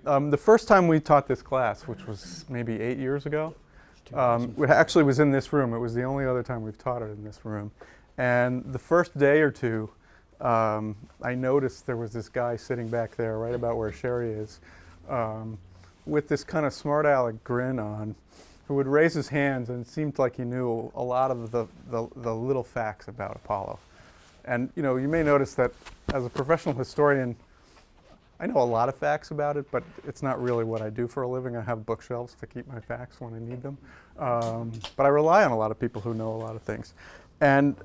The first time we taught this class, which was maybe 8 years ago, it actually was in this room. It was the only other time we've taught it in this room. And the first day or two, I noticed there was this guy sitting back there right about where Sherry is, with this kind of smart aleck grin on, who would raise his hands, and it seemed like he knew a lot of the little facts about Apollo. And you know, you may notice that as a professional historian, I know a lot of facts about it, but it's not really what I do for a living. I have bookshelves to keep my facts when I need them. But I rely on a lot of people who know a lot of things. And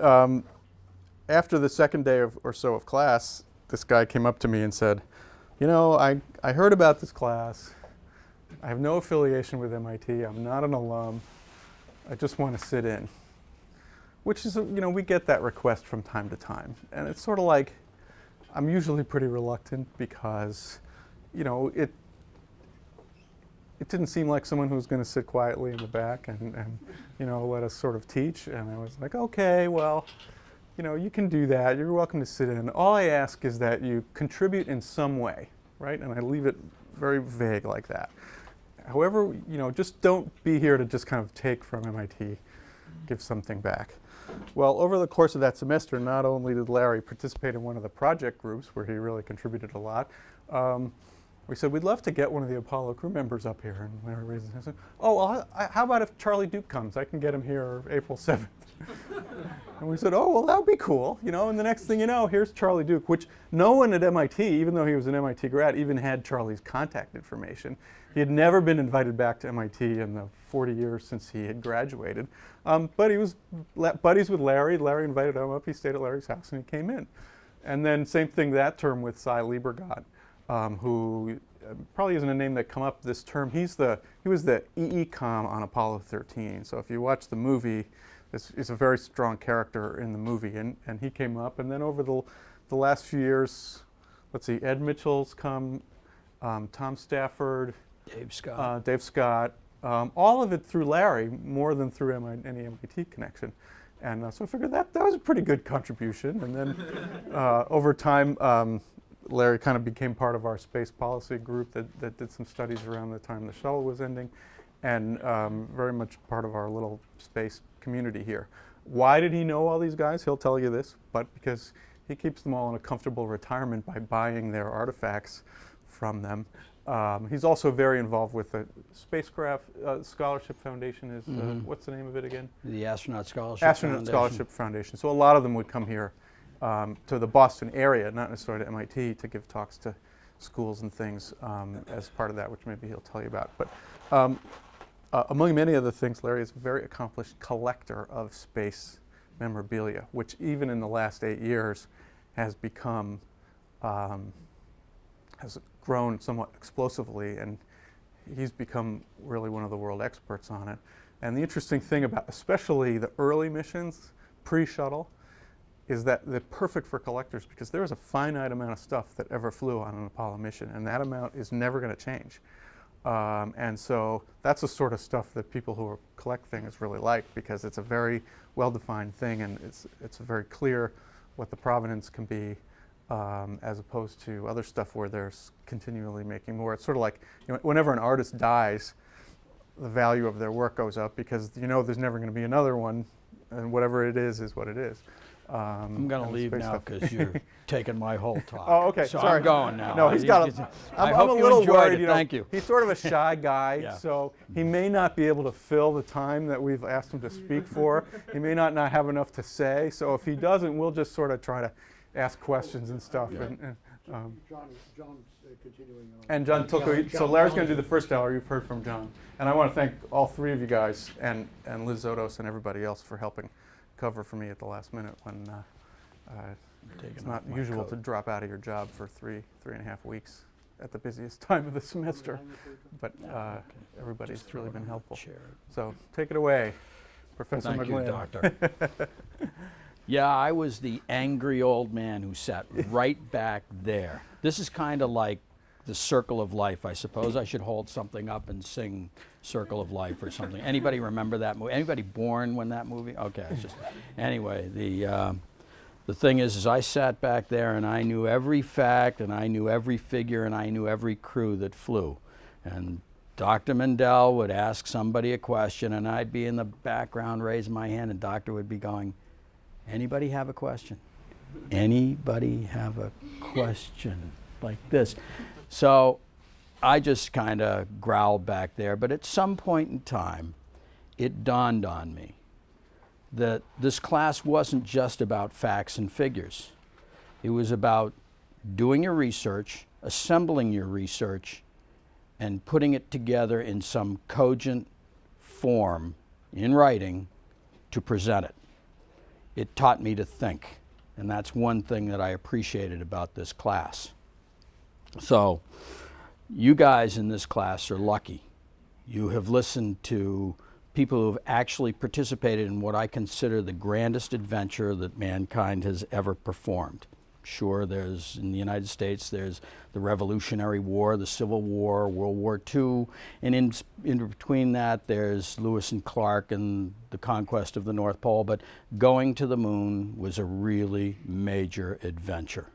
after the second day or so of class, this guy came up to me and said, you know, I heard about this class. I have no affiliation with MIT. I'm not an alum. I just want to sit in. Which is, you know, we get that request from time to time. And it's sort of like, I'm usually pretty reluctant because, you know, it didn't seem like someone who was going to sit quietly in the back and, you know, let us sort of teach. And I was like, okay, well, you know, you can do that. You're welcome to sit in. All I ask is that you contribute in some way, right? And I leave it very vague like that. However, you know, just don't be here to just kind of take from MIT, give something back. Well, over the course of that semester, not only did Larry participate in one of the project groups where he really contributed a lot, we said, we'd love to get one of the Apollo crew members up here. And Larry raised his hand and said, oh, well, how about if Charlie Duke comes? I can get him here April 7th. And we said, oh, well, that would be cool. You know, and the next thing you know, here's Charlie Duke, which no one at MIT, even though he was an MIT grad, even had Charlie's contact information. He had never been invited back to MIT in the 40 years since he had graduated. But he was buddies with Larry. Larry invited him up. He stayed at Larry's house, and he came in. And then same thing that term with Cy Liebergott, who probably isn't a name that come up this term. He was the EECOM on Apollo 13. So if you watch the movie, this is a very strong character in the movie. And he came up. And then over the last few years, let's see, Ed Mitchell's come, Tom Stafford, Dave Scott, all of it through Larry, more than through any MIT connection. And so I figured that was a pretty good contribution. And then over time, Larry kind of became part of our space policy group that did some studies around the time the shuttle was ending, and very much part of our little space community here. Why did he know all these guys? He'll tell you this, but because he keeps them all in a comfortable retirement by buying their artifacts from them. He's also very involved with the Spacecraft Scholarship Foundation. What's the name of it again? The Astronaut Scholarship Foundation. So a lot of them would come here to the Boston area, not necessarily to MIT, to give talks to schools and things as part of that, which maybe he'll tell you about. But among many other things, Larry is a very accomplished collector of space memorabilia, which even in the last 8 years has become has grown somewhat explosively, and he's become really one of the world experts on it. And the interesting thing about especially the early missions, pre-shuttle, is that they're perfect for collectors because there is a finite amount of stuff that ever flew on an Apollo mission, and that amount is never going to change. And so that's the sort of stuff that people who collect things really like, because it's a very well-defined thing, and it's very clear what the provenance can be, as opposed to other stuff where there's continually making more. It's sort of like, you know, whenever an artist dies, the value of their work goes up because you know there's never going to be another one, and whatever it is what it is. I'm going to leave now because you're taking my whole talk. Oh, okay. So sorry. I'm going now. No, he's got a. I I'm hope a you little enjoyed worried. it. You know, Thank you. He's sort of a shy guy, Yeah. so he may not be able to fill the time that we've asked him to speak for. He may not have enough to say. So if he doesn't, we'll just sort of try to ask questions and stuff. Yeah. John's continuing on. And John took. So Larry's going to do the first hour. You've heard from John, and I want to thank all three of you guys and Liz Zotos and everybody else for helping cover for me at the last minute when. It's not usual to drop out of your job for three and a half weeks at the busiest time of the semester, but everybody's really been helpful. So take it away, Professor McGlynn. Thank you, Doctor. Yeah, I was the angry old man who sat right back there. This is kind of like the Circle of Life. I suppose I should hold something up and sing Circle of Life or something. Anybody remember that movie? Anybody born when that movie? Okay, it's just, anyway, The thing is I sat back there and I knew every fact and I knew every figure and I knew every crew that flew. And Dr. Mendel would ask somebody a question and I'd be in the background raising my hand and Doctor would be going, anybody have a question? Anybody have a question? Like this. So I just kind of growled back there, but at some point in time, it dawned on me that this class wasn't just about facts and figures. It was about doing your research, assembling your research, and putting it together in some cogent form in writing to present it. It taught me to think, and that's one thing that I appreciated about this class. So, you guys in this class are lucky. You have listened to people who have actually participated in what I consider the grandest adventure that mankind has ever performed. Sure, there's, in the United States, there's the Revolutionary War, the Civil War, World War II, and in between that, there's Lewis and Clark and the conquest of the North Pole, but going to the moon was a really major adventure.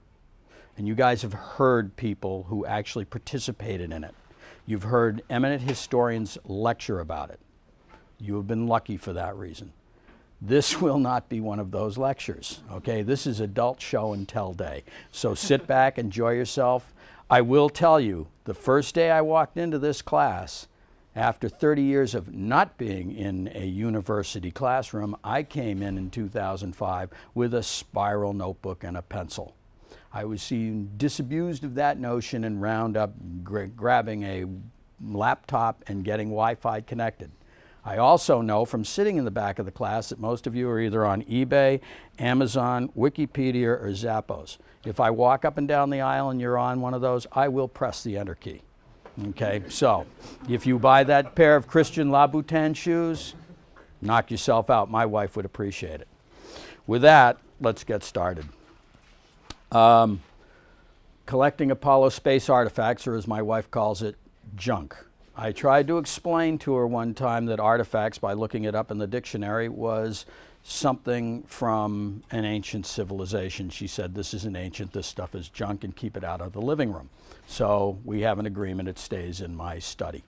And you guys have heard people who actually participated in it. You've heard eminent historians lecture about it. You have been lucky for that reason. This will not be one of those lectures, okay? This is adult show and tell day. So sit back, enjoy yourself. I will tell you, the first day I walked into this class, after 30 years of not being in a university classroom, I came in 2005 with a spiral notebook and a pencil. I was seen disabused of that notion and round up grabbing a laptop and getting Wi-Fi connected. I also know from sitting in the back of the class that most of you are either on eBay, Amazon, Wikipedia, or Zappos. If I walk up and down the aisle and you're on one of those, I will press the enter key. Okay, so if you buy that pair of Christian Louboutin shoes, knock yourself out. My wife would appreciate it. With that, let's get started. Collecting Apollo space artifacts, or as my wife calls it, junk. I tried to explain to her one time that artifacts, by looking it up in the dictionary, was something from an ancient civilization. She said, this isn't ancient, this stuff is junk, and keep it out of the living room. So we have an agreement, it stays in my study,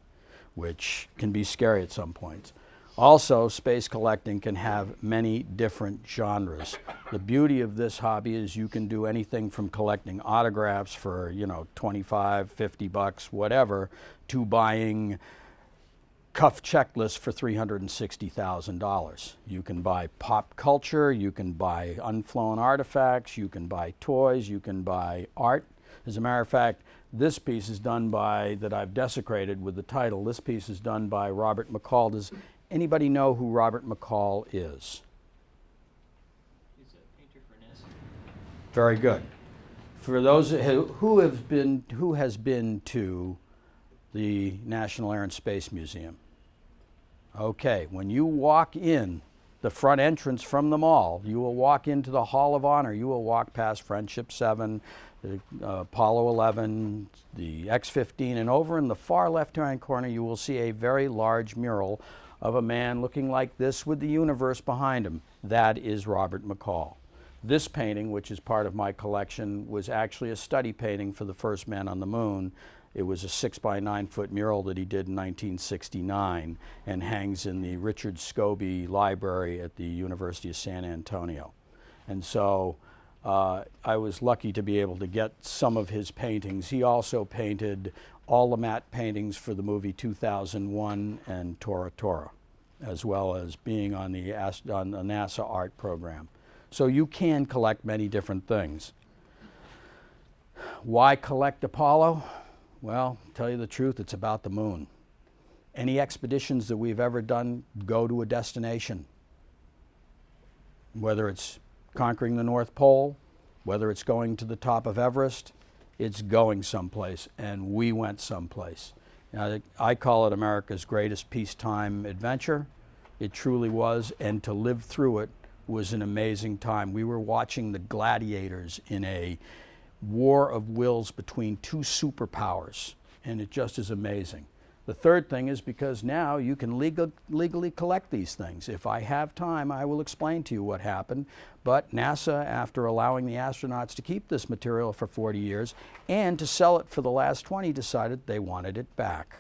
which can be scary at some points. Also, space collecting can have many different genres. The beauty of this hobby is you can do anything from collecting autographs for, $25, $50, whatever, to buying cuff checklists for $360,000. You can buy pop culture, you can buy unflown artifacts, you can buy toys, you can buy art. As a matter of fact, this piece is done by, that I've desecrated with the title, this piece is done by Robert McCall. Does anybody know who Robert McCall is? He's a painter for NASA. Very good. For those who has been to the National Air and Space Museum. Okay, when you walk in the front entrance from the mall, you will walk into the Hall of Honor. You will walk past Friendship 7, the Apollo 11, the X-15, and over in the far left-hand corner you will see a very large mural of a man looking like this with the universe behind him. That is Robert McCall. This painting, which is part of my collection, was actually a study painting for the first man on the moon. It was a 6 by 9 foot mural that he did in 1969 and hangs in the Richard Scobie Library at the University of San Antonio. And so I was lucky to be able to get some of his paintings. He also painted all the matte paintings for the movie 2001 and Tora Tora, as well as being on the NASA art program. So you can collect many different things. Why collect Apollo? Well, to tell you the truth, it's about the moon. Any expeditions that we've ever done go to a destination. Whether it's conquering the North Pole, whether it's going to the top of Everest, it's going someplace, and we went someplace. I call it America's greatest peacetime adventure. It truly was, and to live through it was an amazing time. We were watching the gladiators in a war of wills between two superpowers, and it just is amazing. The third thing is because now you can legally collect these things. If I have time, I will explain to you what happened. But NASA, after allowing the astronauts to keep this material for 40 years and to sell it for the last 20, decided they wanted it back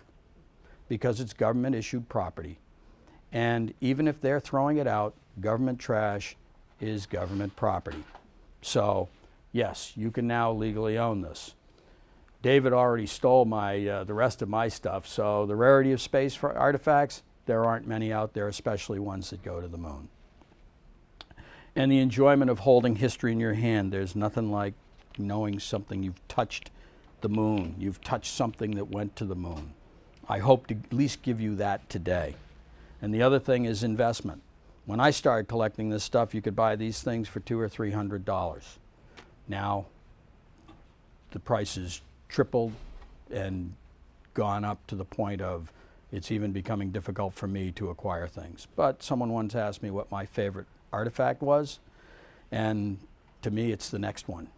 because it's government-issued property. And even if they're throwing it out, government trash is government property. So, yes, you can now legally own this. David already stole the rest of my stuff, so the rarity of space for artifacts, there aren't many out there, especially ones that go to the moon. And the enjoyment of holding history in your hand. There's nothing like knowing something. You've touched the moon. You've touched something that went to the moon. I hope to at least give you that today. And the other thing is investment. When I started collecting this stuff, you could buy these things for $200 or $300. Now, the prices tripled and gone up to the point of it's even becoming difficult for me to acquire things. But someone once asked me what my favorite artifact was, and to me it's the next one.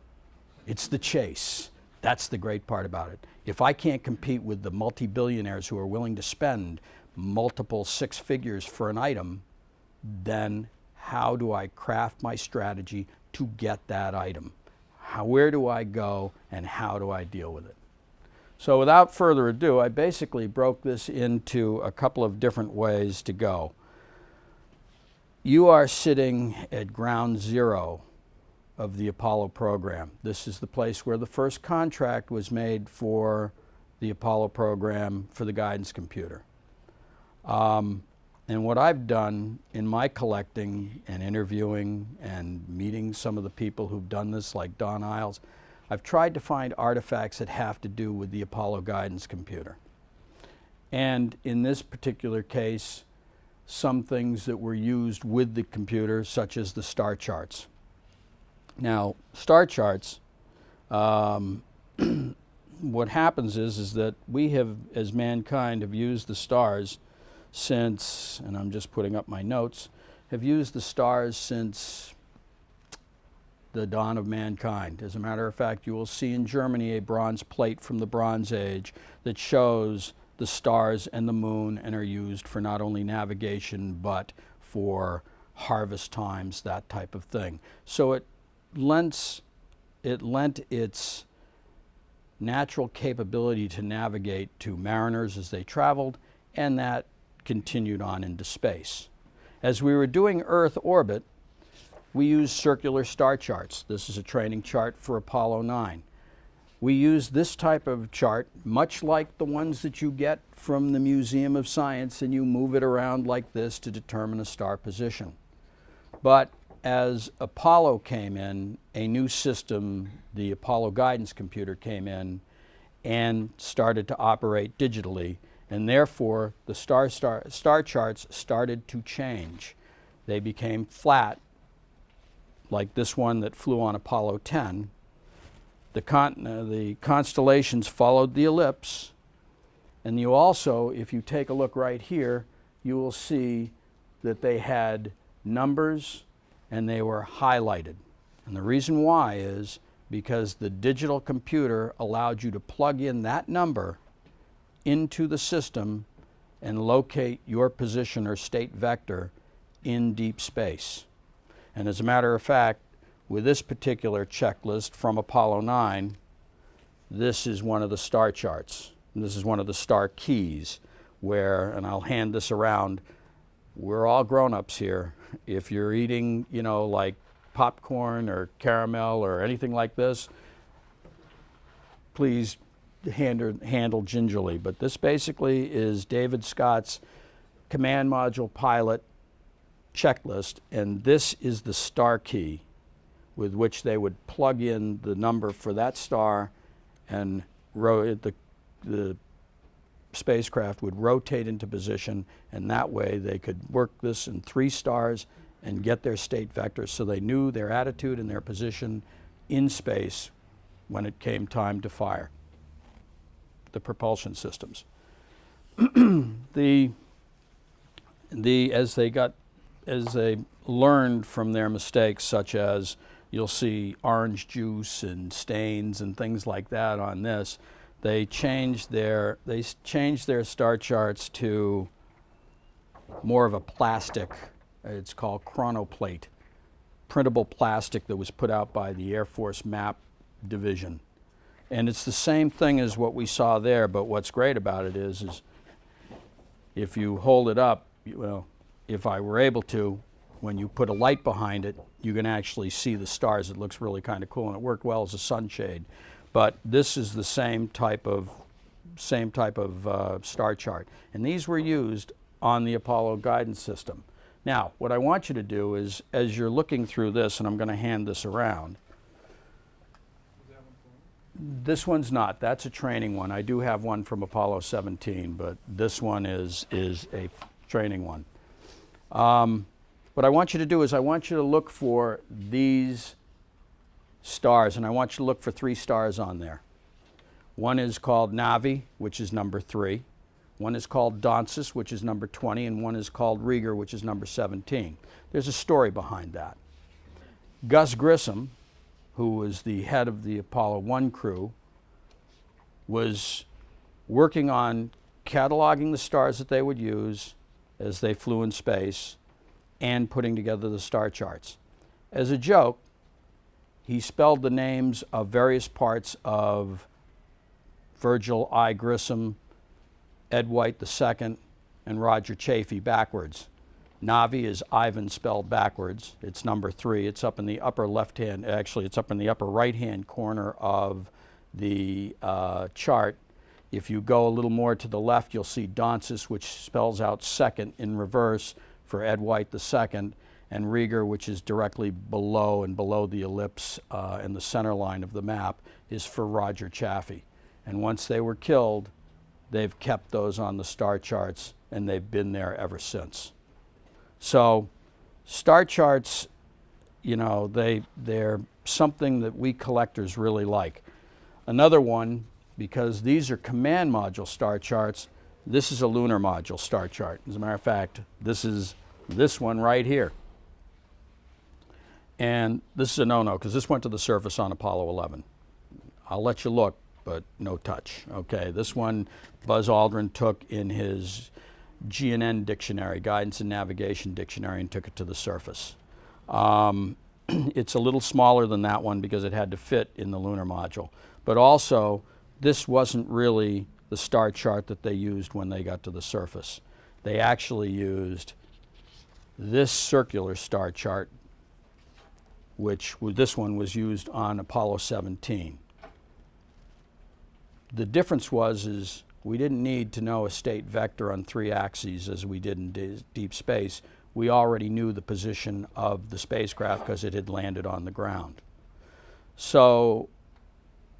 It's the chase. That's the great part about it. If I can't compete with the multi-billionaires who are willing to spend multiple six figures for an item, then how do I craft my strategy to get that item? Where do I go and how do I deal with it? So without further ado, I basically broke this into a couple of different ways to go. You are sitting at ground zero of the Apollo program. This is the place where the first contract was made for the Apollo program for the guidance computer. And what I've done in my collecting and interviewing and meeting some of the people who've done this, like Don Iles, I've tried to find artifacts that have to do with the Apollo guidance computer. And in this particular case, some things that were used with the computer, such as the star charts. Now, star charts, what happens is that we have, as mankind, have used the stars since, and I'm just putting up my notes, have used the stars since the dawn of mankind. As a matter of fact, you will see in Germany a bronze plate from the Bronze Age that shows the stars and the moon and are used for not only navigation but for harvest times, that type of thing. So it lent its natural capability to navigate to mariners as they traveled, and that continued on into space. As we were doing Earth orbit, we used circular star charts. This is a training chart for Apollo 9. We use this type of chart, much like the ones that you get from the Museum of Science, and you move it around like this to determine a star position. But as Apollo came in, a new system, the Apollo guidance computer, came in and started to operate digitally, and therefore the star charts started to change. They became flat, like this one that flew on Apollo 10. The constellations followed the ellipse, and you also, if you take a look right here, you will see that they had numbers and they were highlighted. And the reason why is because the digital computer allowed you to plug in that number into the system and locate your position or state vector in deep space. And as a matter of fact, with this particular checklist from Apollo 9, this is one of the star charts. And this is one of the star keys where, and I'll hand this around, we're all grown-ups here. If you're eating, you know, like popcorn or caramel or anything like this, please handle gingerly. But this basically is David Scott's command module pilot checklist, and this is the star key with which they would plug in the number for that star, and the spacecraft would rotate into position, and that way they could work this in 3 stars and get their state vectors, so they knew their attitude and their position in space when it came time to fire the propulsion systems. As they learned from their mistakes, such as you'll see orange juice and stains and things like that on this, they changed their star charts to more of a plastic. It's called chronoplate, printable plastic that was put out by the Air Force Map Division. And it's the same thing as what we saw there, but what's great about it is if you hold it up, well, if I were able to, when you put a light behind it, you can actually see the stars. It looks really kind of cool, and it worked well as a sunshade. But this is the same type of star chart, and these were used on the Apollo guidance system. Now, what I want you to do is, as you're looking through this, and I'm going to hand this around. This one's not. That's a training one. I do have one from Apollo 17, but this one is a training one. What I want you to do is I want you to look for these stars, and I want you to look for 3 stars on there. One is called Navi, which is number 3. One is called Dansis, which is number 20, and one is called Rieger, which is number 17. There's a story behind that. Gus Grissom, who was the head of the Apollo 1 crew, was working on cataloging the stars that they would use as they flew in space and putting together the star charts. As a joke, he spelled the names of various parts of Virgil I. Grissom, Ed White II, and Roger Chaffee backwards. Navi is Ivan spelled backwards. It's number 3. It's up in the upper left-hand, actually it's up in the upper right-hand corner of the chart. If you go a little more to the left, you'll see Dansis, which spells out second in reverse for Ed White II, and Rieger, which is directly below and below the ellipse and the center line of the map, is for Roger Chaffee. And once they were killed, they've kept those on the star charts, and they've been there ever since. So star charts, you know, they're something that we collectors really like. Another one, because these are command module star charts, this is a lunar module star chart. As a matter of fact, this is this one right here. And this is a no-no, because this went to the surface on Apollo 11. I'll let you look, but no touch. Okay, this one Buzz Aldrin took in his GNN dictionary, Guidance and Navigation Dictionary, and took it to the surface. It's a little smaller than that one because it had to fit in the lunar module. But also, this wasn't really the star chart that they used when they got to the surface. They actually used this circular star chart, which this one was used on Apollo 17. The difference is we didn't need to know a state vector on 3 axes as we did in deep space. We already knew the position of the spacecraft because it had landed on the ground. So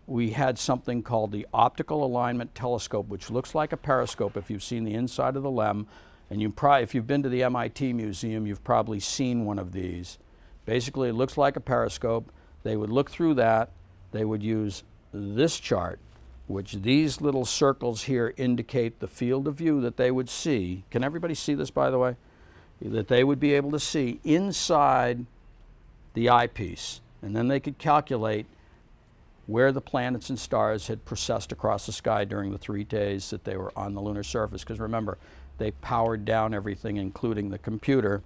we had something called the Optical Alignment Telescope, which looks like a periscope if you've seen the inside of the LEM. And if you've been to the MIT Museum, you've probably seen one of these. Basically, it looks like a periscope. They would look through that. They would use this chart, which these little circles here indicate the field of view that they would see. Can everybody see this, by the way? That they would be able to see inside the eyepiece. And then they could calculate where the planets and stars had processed across the sky during the 3 days that they were on the lunar surface. Because remember, they powered down everything, including the computer.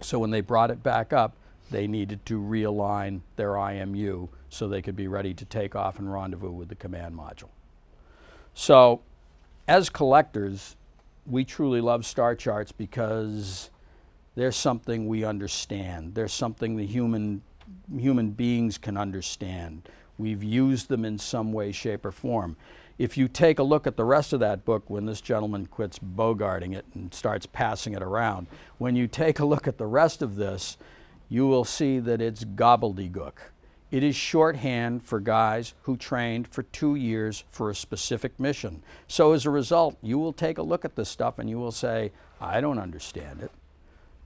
So when they brought it back up, they needed to realign their IMU so they could be ready to take off and rendezvous with the command module. So as collectors, we truly love star charts because they're something we understand. They're something the human beings can understand. We've used them in some way, shape, or form. If you take a look at the rest of that book, when this gentleman quits bogarting it and starts passing it around, when you take a look at the rest of this, you will see that it's gobbledygook. It is shorthand for guys who trained for 2 years for a specific mission. So as a result, you will take a look at this stuff and you will say, I don't understand it.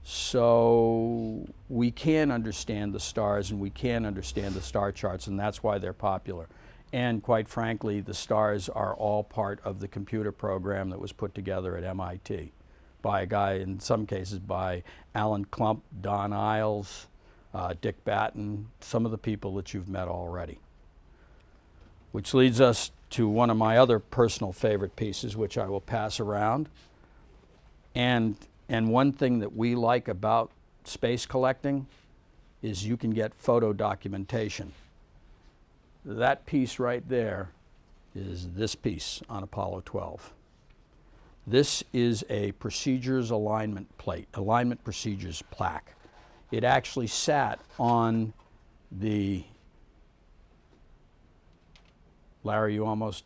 So we can understand the stars and we can understand the star charts, and that's why they're popular. And quite frankly, the stars are all part of the computer program that was put together at MIT by a guy, in some cases by Alan Klump, Don Iles, Dick Batten, some of the people that you've met already. Which leads us to one of my other personal favorite pieces, which I will pass around. And one thing that we like about space collecting is you can get photo documentation. That piece right there is this piece on Apollo 12. This is a procedures alignment plate, alignment procedures plaque. It actually sat on the, Larry, you almost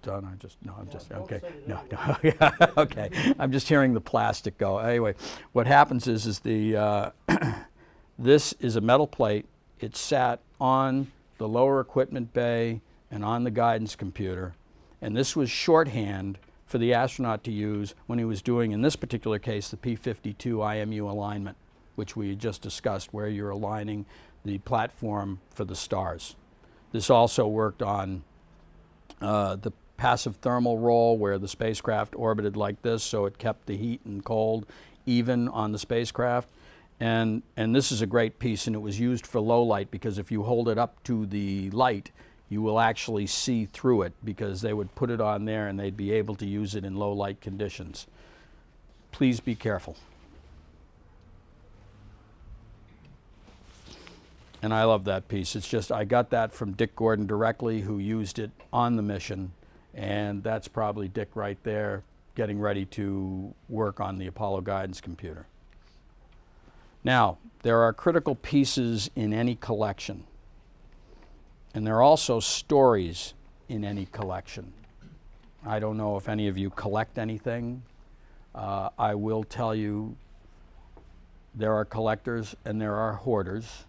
done? Okay. No, yeah, okay. I'm just hearing the plastic go. Anyway, what happens is the, this is a metal plate. It sat on the lower equipment bay and on the guidance computer. And this was shorthand for the astronaut to use when he was doing, in this particular case, the P-52 IMU alignment, which we just discussed, where you're aligning the platform for the stars. This also worked on the passive thermal roll, where the spacecraft orbited like this, so it kept the heat and cold even on the spacecraft. And this is a great piece, and it was used for low light, because if you hold it up to the light, you will actually see through it, because they would put it on there and they'd be able to use it in low light conditions. Please be careful. And I love that piece. It's just, I got that from Dick Gordon directly, who used it on the mission. And that's probably Dick right there getting ready to work on the Apollo guidance computer. Now, there are critical pieces in any collection. And there are also stories in any collection. I don't know if any of you collect anything. I will tell you there are collectors and there are hoarders.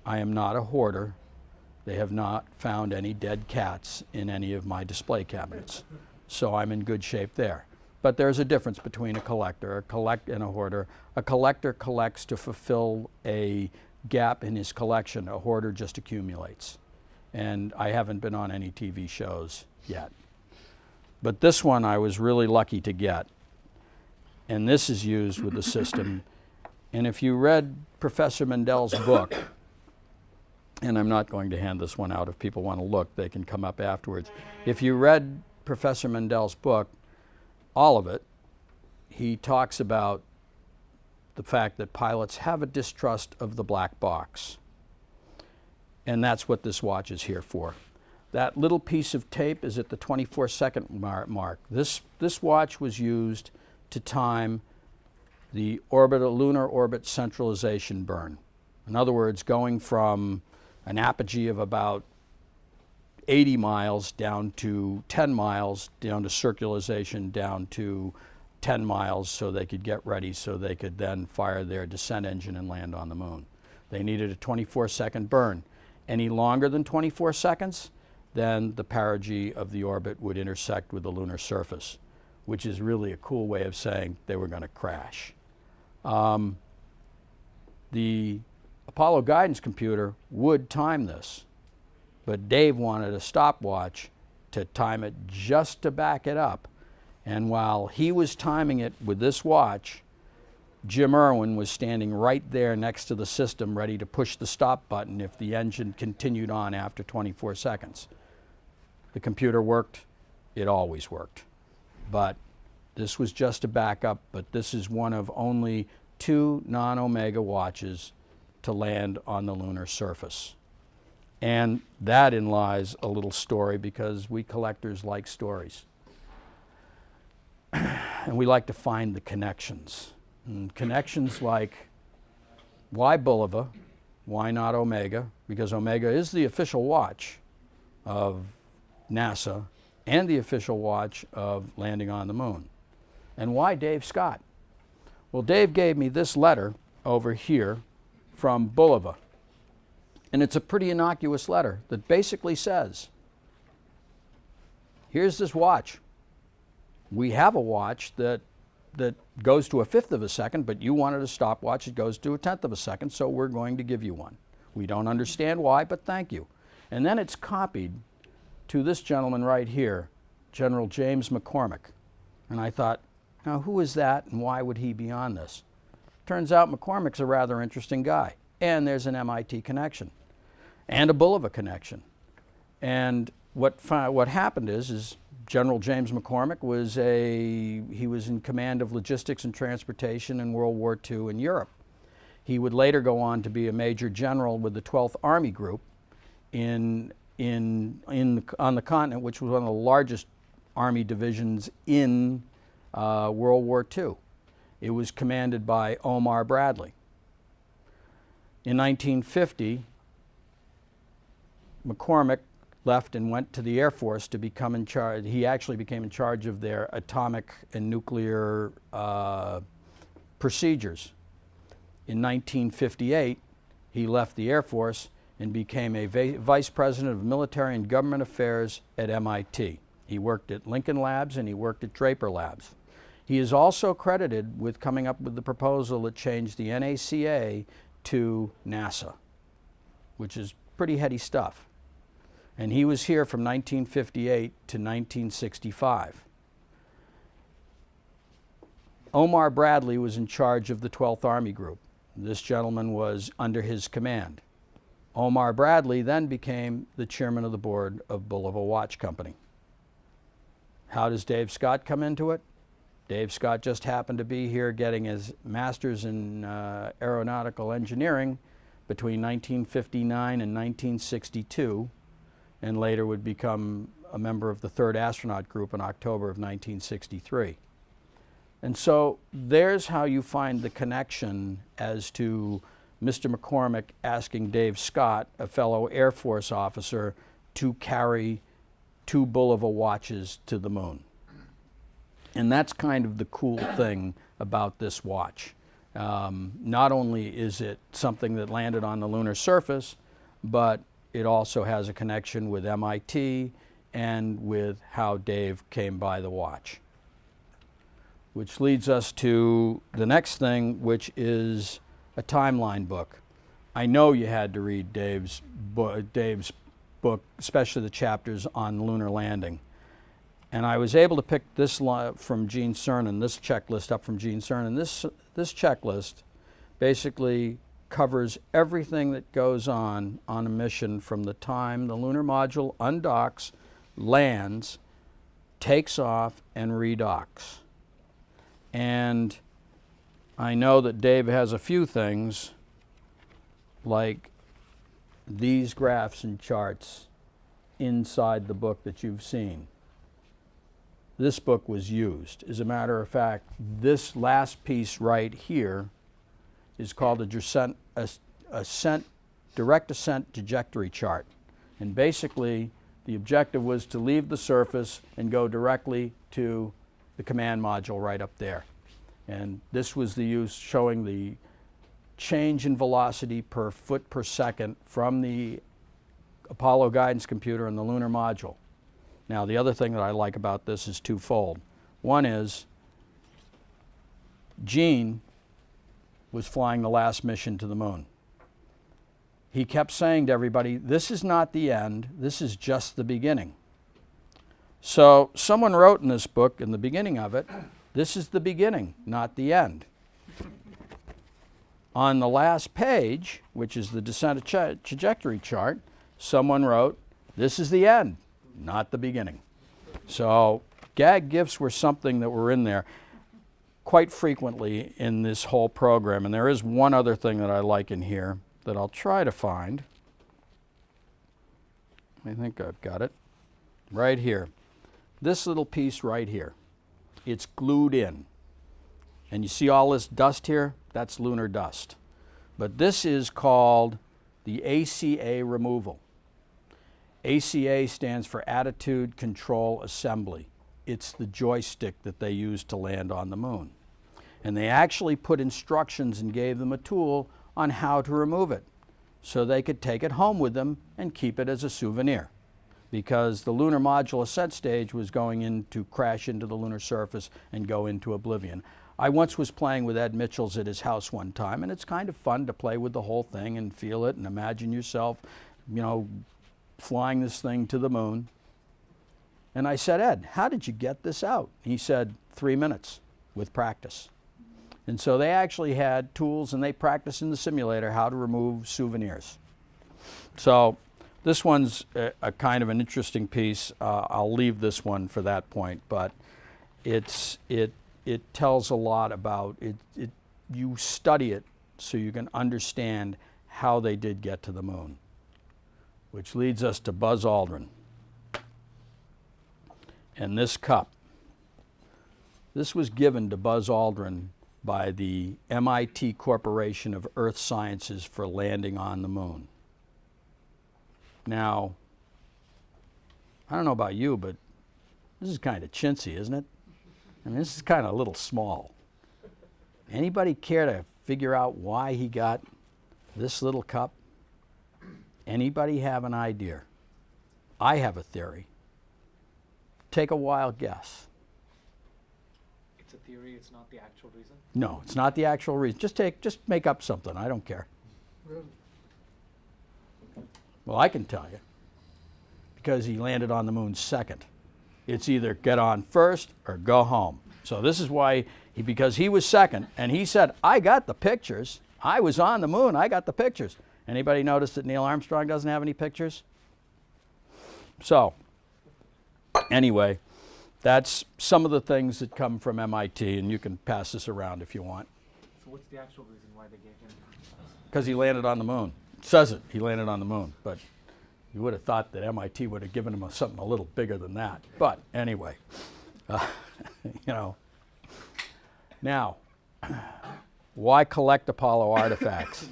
I am not a hoarder. They have not found any dead cats in any of my display cabinets. So I'm in good shape there. But there's a difference between a collector and a hoarder. A collector collects to fulfill a gap in his collection. A hoarder just accumulates. And I haven't been on any TV shows yet. But this one I was really lucky to get. And this is used with the system. And if you read Professor Mendel's book, and I'm not going to hand this one out. If people want to look, they can come up afterwards. If you read Professor Mendel's book, all of it, he talks about the fact that pilots have a distrust of the black box. And that's what this watch is here for. That little piece of tape is at the 24-second mark. This watch was used to time the lunar orbit centralization burn. In other words, going from an apogee of about 80 miles down to 10 miles, down to circularization, down to 10 miles, so they could get ready, so they could then fire their descent engine and land on the moon. They needed a 24-second burn. Any longer than 24 seconds, then the perigee of the orbit would intersect with the lunar surface, which is really a cool way of saying they were going to crash. The Apollo guidance computer would time this, but Dave wanted a stopwatch to time it just to back it up. And while he was timing it with this watch, Jim Irwin was standing right there next to the system, ready to push the stop button if the engine continued on after 24 seconds. The computer worked. It always worked. But this was just a backup, but this is one of only 2 non-Omega watches to land on the lunar surface. And that in lies a little story, because we collectors like stories. And we like to find the connections. And connections like, why Bulova? Why not Omega? Because Omega is the official watch of NASA and the official watch of landing on the moon. And why Dave Scott? Well, Dave gave me this letter over here from Bulova. And it's a pretty innocuous letter that basically says, here's this watch. We have a watch that goes to 1/5 of a second, but you wanted a stopwatch that goes to 1/10 of a second, so we're going to give you one. We don't understand why, but thank you. And then it's copied to this gentleman right here, General James McCormick. And I thought, now who is that and why would he be on this? Turns out McCormick's a rather interesting guy. And there's an MIT connection and a Bulova connection. And what happened is General James McCormick was in command of logistics and transportation in World War II in Europe. He would later go on to be a major general with the 12th Army Group on the continent, which was one of the largest army divisions in World War II. It was commanded by Omar Bradley. In 1950, McCormick left and went to the Air Force to become in charge. He actually became in charge of their atomic and nuclear procedures. In 1958, he left the Air Force and became a vice president of military and government affairs at MIT. He worked at Lincoln Labs and he worked at Draper Labs. He is also credited with coming up with the proposal that changed the NACA to NASA, which is pretty heady stuff. And he was here from 1958 to 1965. Omar Bradley was in charge of the 12th Army Group. This gentleman was under his command. Omar Bradley then became the chairman of the board of Bulova Watch Company. How does Dave Scott come into it? Dave Scott just happened to be here getting his master's in aeronautical engineering between 1959 and 1962, and later would become a member of the 3rd Astronaut Group in October of 1963. And so there's how you find the connection as to Mr. McCormick asking Dave Scott, a fellow Air Force officer, to carry 2 Bulova watches to the moon. And that's kind of the cool thing about this watch. Not only is it something that landed on the lunar surface, but it also has a connection with MIT and with how Dave came by the watch. Which leads us to the next thing, which is a timeline book. I know you had to read Dave's book, especially the chapters on lunar landing. And I was able to pick this from Gene Cernan, this checklist up from Gene Cernan. This checklist basically covers everything that goes on a mission from the time the lunar module undocks, lands, takes off, and redocks. And I know that Dave has a few things like these graphs and charts inside the book that you've seen. This book was used. As a matter of fact, this last piece right here is called a direct ascent trajectory chart. And basically, the objective was to leave the surface and go directly to the command module right up there. And this was the use showing the change in velocity per foot per second from the Apollo guidance computer and the lunar module. Now, the other thing that I like about this is twofold. One is Gene was flying the last mission to the moon. He kept saying to everybody, this is not the end, this is just the beginning. So someone wrote in this book, in the beginning of it, this is the beginning, not the end. On the last page, which is the descent trajectory chart, someone wrote, this is the end, not the beginning. So gag gifts were something that were in there quite frequently in this whole program. And there is one other thing that I like in here that I'll try to find. I think I've got it right here. This little piece right here, it's glued in. And you see all this dust here? That's lunar dust. But this is called the ACA removal. ACA stands for Attitude Control Assembly. It's the joystick that they used to land on the moon. And they actually put instructions and gave them a tool on how to remove it so they could take it home with them and keep it as a souvenir. Because the lunar module ascent stage was going in to crash into the lunar surface and go into oblivion. I once was playing with Ed Mitchell's at his house one time, and it's kind of fun to play with the whole thing and feel it and imagine yourself, you know, flying this thing to the moon. And I said, Ed, how did you get this out? He said, 3 minutes with practice. And so they actually had tools and they practiced in the simulator how to remove souvenirs. So This one's a kind of an interesting piece. I'll leave this one for that point, but it tells a lot about it. You study it so you can understand how they did get to the moon, which leads us to Buzz Aldrin. And this cup, this was given to Buzz Aldrin by the MIT Corporation of Earth Sciences for landing on the moon. Now, I don't know about you, but this is kind of chintzy, isn't it? I mean, this is kind of a little small. Anybody care to figure out why he got this little cup? Anybody have an idea? I have a theory. Take a wild guess. It's a theory, it's not the actual reason? No, it's not the actual reason. Just make up something. I don't care. Really? Well, I can tell you. Because he landed on the moon second. It's either get on first or go home. So this is why, because he was second, and he said, I got the pictures. I was on the moon. I got the pictures. Anybody notice that Neil Armstrong doesn't have any pictures? So, anyway, that's some of the things that come from MIT, and you can pass this around if you want. So what's the actual reason why they gave him? Because he landed on the moon. It says it, he landed on the moon, but you would have thought that MIT would have given him something a little bigger than that. But anyway, you know. Now, why collect Apollo artifacts?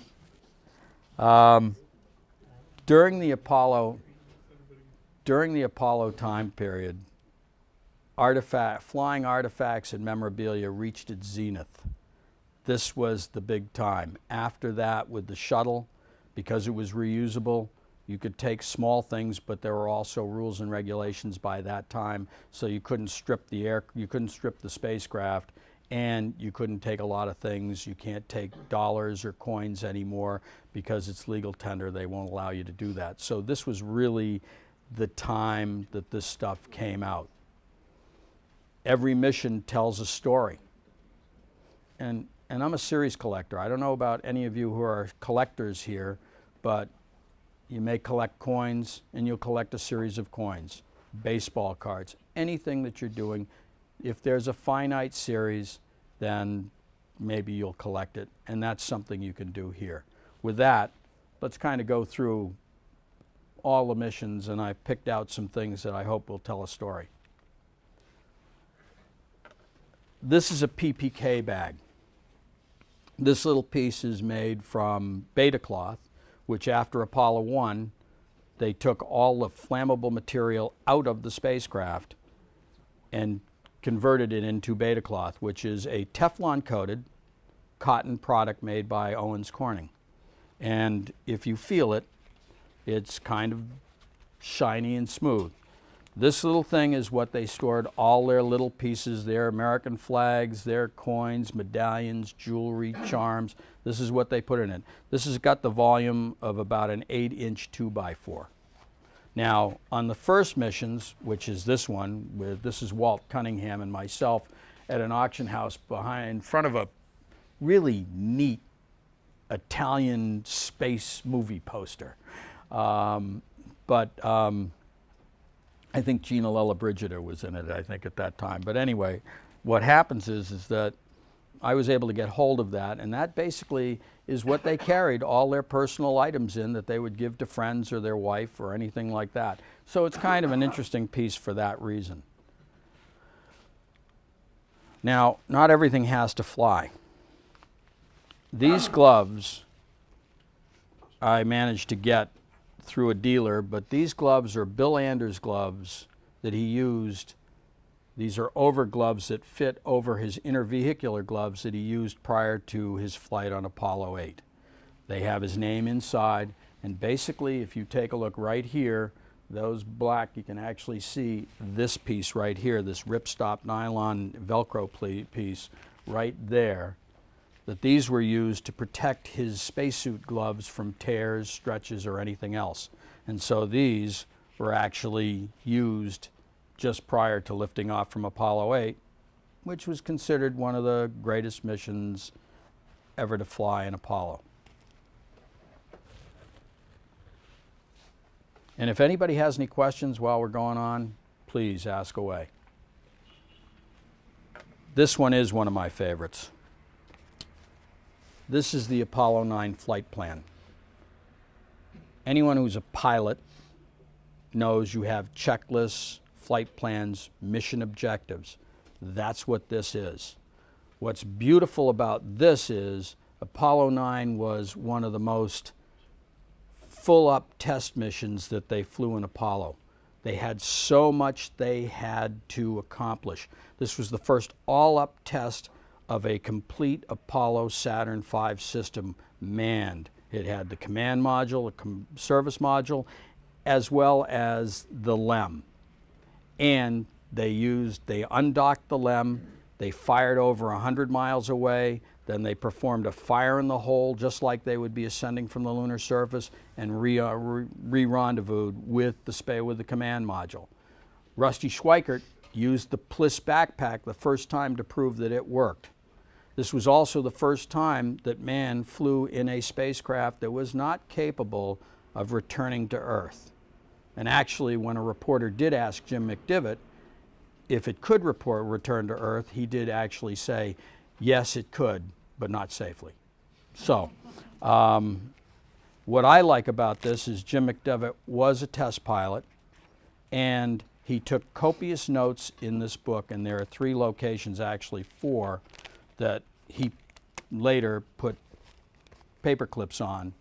During the Apollo time period, flying artifacts and memorabilia reached its zenith. This was the big time. After that, with the shuttle, because it was reusable, you could take small things, but there were also rules and regulations by that time, so you couldn't strip the spacecraft, and you couldn't take a lot of things. You can't take dollars or coins anymore because it's legal tender. They won't allow you to do that. So this was really the time that this stuff came out. Every mission tells a story. And I'm a series collector. I don't know about any of you who are collectors here, but you may collect coins and you'll collect a series of coins, baseball cards, anything that you're doing. If there's a finite series, then maybe you'll collect it, and that's something you can do here. With that, let's kind of go through all the missions, and I picked out some things that I hope will tell a story. This is a PPK bag. This little piece is made from beta cloth, which after Apollo 1, they took all the flammable material out of the spacecraft and converted it into beta cloth, which is a Teflon-coated cotton product made by Owens Corning. And if you feel it, it's kind of shiny and smooth. This little thing is what they stored all their little pieces, their American flags, their coins, medallions, jewelry, charms. This is what they put in it. This has got the volume of about an 8-inch 2x4. Now, on the first missions, which is this one, this is Walt Cunningham and myself at an auction house in front of a really neat Italian space movie poster. I think Gina Lollobrigida was in it, I think, at that time. But anyway, what happens is that I was able to get hold of that, and that basically is what they carried all their personal items in that they would give to friends or their wife or anything like that. So it's kind of an interesting piece for that reason. Now, not everything has to fly. These gloves I managed to get through a dealer, but these gloves are Bill Anders gloves that he used. These are over gloves that fit over his intervehicular gloves that he used prior to his flight on Apollo 8. They have his name inside, and basically if you take a look right here, those black, you can actually see this piece right here, this ripstop nylon Velcro piece right there, that these were used to protect his spacesuit gloves from tears, stretches, or anything else. And so these were actually used just prior to lifting off from Apollo 8, which was considered one of the greatest missions ever to fly in Apollo. And if anybody has any questions while we're going on, please ask away. This one is one of my favorites. This is the Apollo 9 flight plan. Anyone who's a pilot knows you have checklists, flight plans, mission objectives. That's what this is. What's beautiful about this is Apollo 9 was one of the most full-up test missions that they flew in Apollo. They had so much they had to accomplish. This was the first all-up test of a complete Apollo Saturn V system manned. It had the command module, a service module, as well as the LEM. And they undocked the LEM, they fired over 100 miles away, then they performed a fire in the hole just like they would be ascending from the lunar surface, and re-rendezvoused with the command module. Rusty Schweickart used the Pliss backpack the first time to prove that it worked. This was also the first time that man flew in a spacecraft that was not capable of returning to Earth. And actually, when a reporter did ask Jim McDivitt if it could return to Earth, he did actually say, yes, it could, but not safely. So, what I like about this is Jim McDivitt was a test pilot, and he took copious notes in this book, and there are 3 locations, actually 4, that he later put paper clips on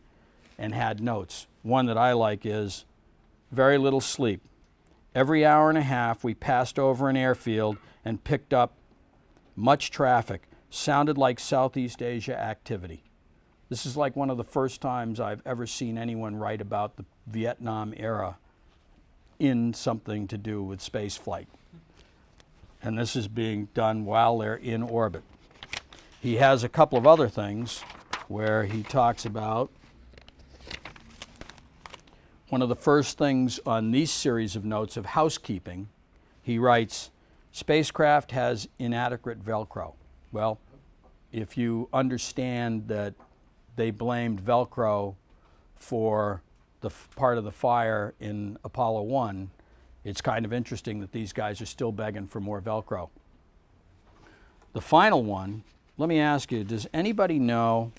and had notes. One that I like is, very little sleep. Every hour and a half we passed over an airfield and picked up much traffic. Sounded like Southeast Asia activity. This is like one of the first times I've ever seen anyone write about the Vietnam era in something to do with space flight. And this is being done while they're in orbit. He has a couple of other things where he talks about one of the first things on these series of notes of housekeeping. He writes, spacecraft has inadequate Velcro. Well, if you understand that they blamed Velcro for the part of the fire in Apollo 1, it's kind of interesting that these guys are still begging for more Velcro. The final one, let me ask you, does anybody know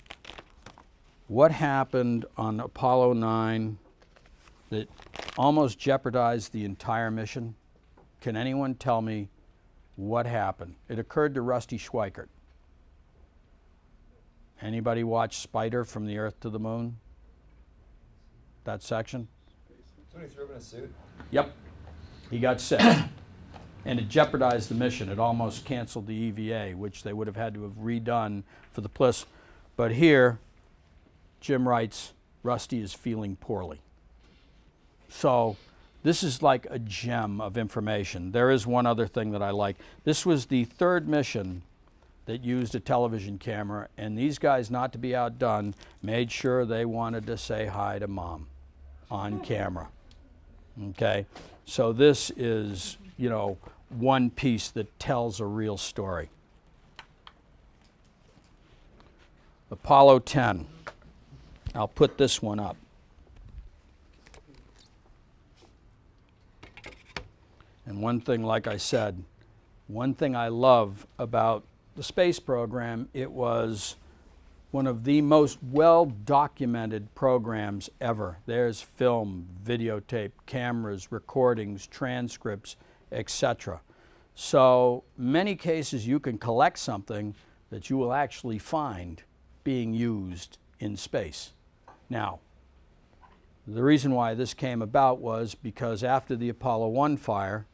what happened on Apollo 9 that almost jeopardized the entire mission? Can anyone tell me what happened? It occurred to Rusty Schweickart. Anybody watch Spider from the Earth to the Moon? That section? Somebody threw him in a suit. Yep. He got sick. And it jeopardized the mission. It almost canceled the EVA, which they would have had to have redone for the Pliss. But here, Jim writes, Rusty is feeling poorly. So this is like a gem of information. There is one other thing that I like. This was the 3rd mission that used a television camera, and these guys, not to be outdone, made sure they wanted to say hi to Mom on camera. Okay? So this is, you know, one piece that tells a real story. Apollo 10. I'll put this one up. And one thing, like I said, one thing I love about the space program, it was one of the most well-documented programs ever. There's film, videotape, cameras, recordings, transcripts, etc. So many cases you can collect something that you will actually find being used in space. Now, the reason why this came about was because after the Apollo 1 fire,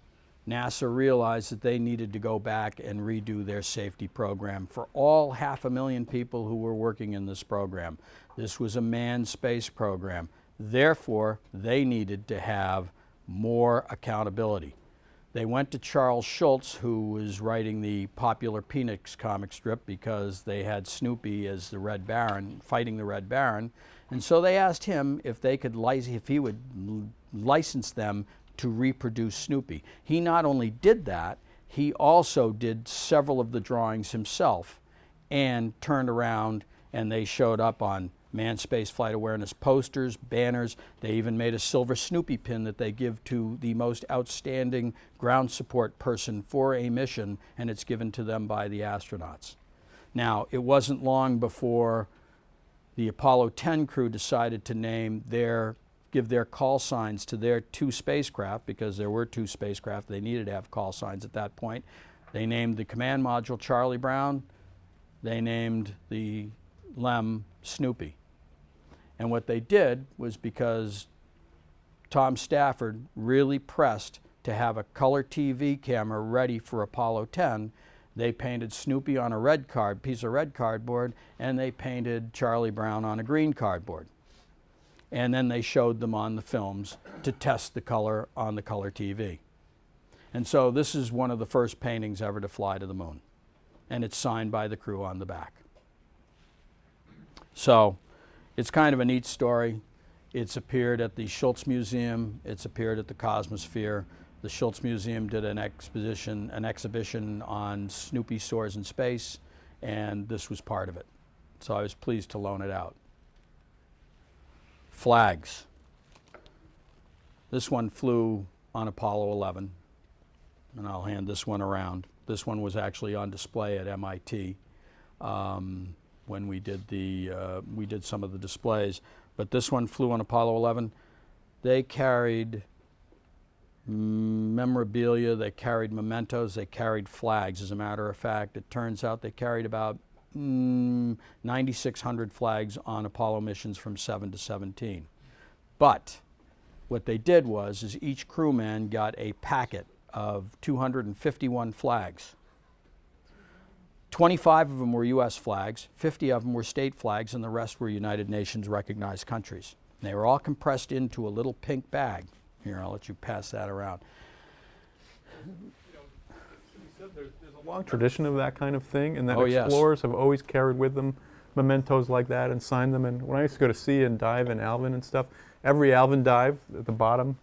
NASA realized that they needed to go back and redo their safety program for all 500,000 people who were working in this program. This was a manned space program. Therefore, they needed to have more accountability. They went to Charles Schulz, who was writing the popular Peanuts comic strip, because they had Snoopy as the Red Baron, fighting the Red Baron. And so they asked him if he would license them to reproduce Snoopy. He not only did that, he also did several of the drawings himself and turned around, and they showed up on manned space flight awareness posters, banners. They even made a silver Snoopy pin that they give to the most outstanding ground support person for a mission, and it's given to them by the astronauts. Now, it wasn't long before the Apollo 10 crew decided to give their call signs to their 2 spacecraft, because there were 2 spacecraft. They needed to have call signs at that point. They named the command module Charlie Brown. They named the LEM Snoopy. And what they did was, because Tom Stafford really pressed to have a color TV camera ready for Apollo 10, they painted Snoopy on a piece of red cardboard, and they painted Charlie Brown on a green cardboard. And then they showed them on the films to test the color on the color TV. And so this is one of the first paintings ever to fly to the moon. And it's signed by the crew on the back. So it's kind of a neat story. It's appeared at the Schultz Museum. It's appeared at the Cosmosphere. The Schultz Museum did an exhibition on Snoopy Soars in Space, and this was part of it. So I was pleased to loan it out. Flags. This one flew on Apollo 11, and I'll hand this one around. This one was actually on display at MIT when we did some of the displays. But this one flew on Apollo 11. They carried memorabilia, they carried mementos, they carried flags. As a matter of fact, it turns out they carried about 9,600 flags on Apollo missions from 7 to 17. But what they did is each crewman got a packet of 251 flags. 25 of them were U.S. flags, 50 of them were state flags, and the rest were United Nations recognized countries. And they were all compressed into a little pink bag. Here, I'll let you pass that around. There's a long tradition of that kind of thing, and that Oh, yes. explorers have always carried with them mementos like that and signed them. And when I used to go to sea and dive in Alvin and stuff, every Alvin dive at the bottom,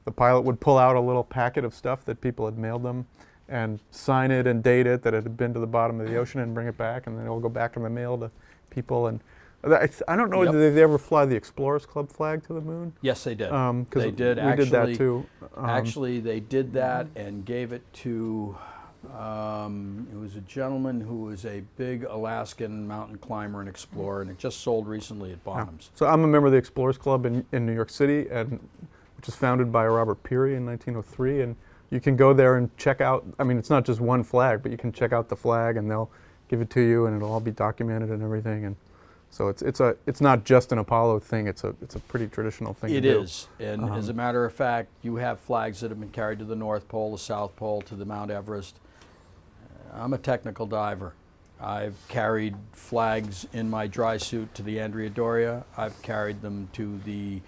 the pilot would pull out a little packet of stuff that people had mailed them and sign it and date it that it had been to the bottom of the ocean and bring it back, and then it will go back in the mail to people. And I don't know, Yep. did they ever fly the Explorers Club flag to the moon? Yes, they did. 'Cause They did. We did that too. Actually, they did that and gave it to, it was a gentleman who was a big Alaskan mountain climber and explorer, and it just sold recently at Bonhams. So I'm a member of the Explorers Club in New York City, which was founded by Robert Peary in 1903, and you can go there and check out, I mean, it's not just one flag, but you can check out the flag and they'll give it to you and it'll all be documented and everything. And so it's not just an Apollo thing, it's a pretty traditional thing to do. It is, and as a matter of fact, you have flags that have been carried to the North Pole, the South Pole, to the Mount Everest. I'm a technical diver. I've carried flags in my dry suit to the Andrea Doria. I've carried them to the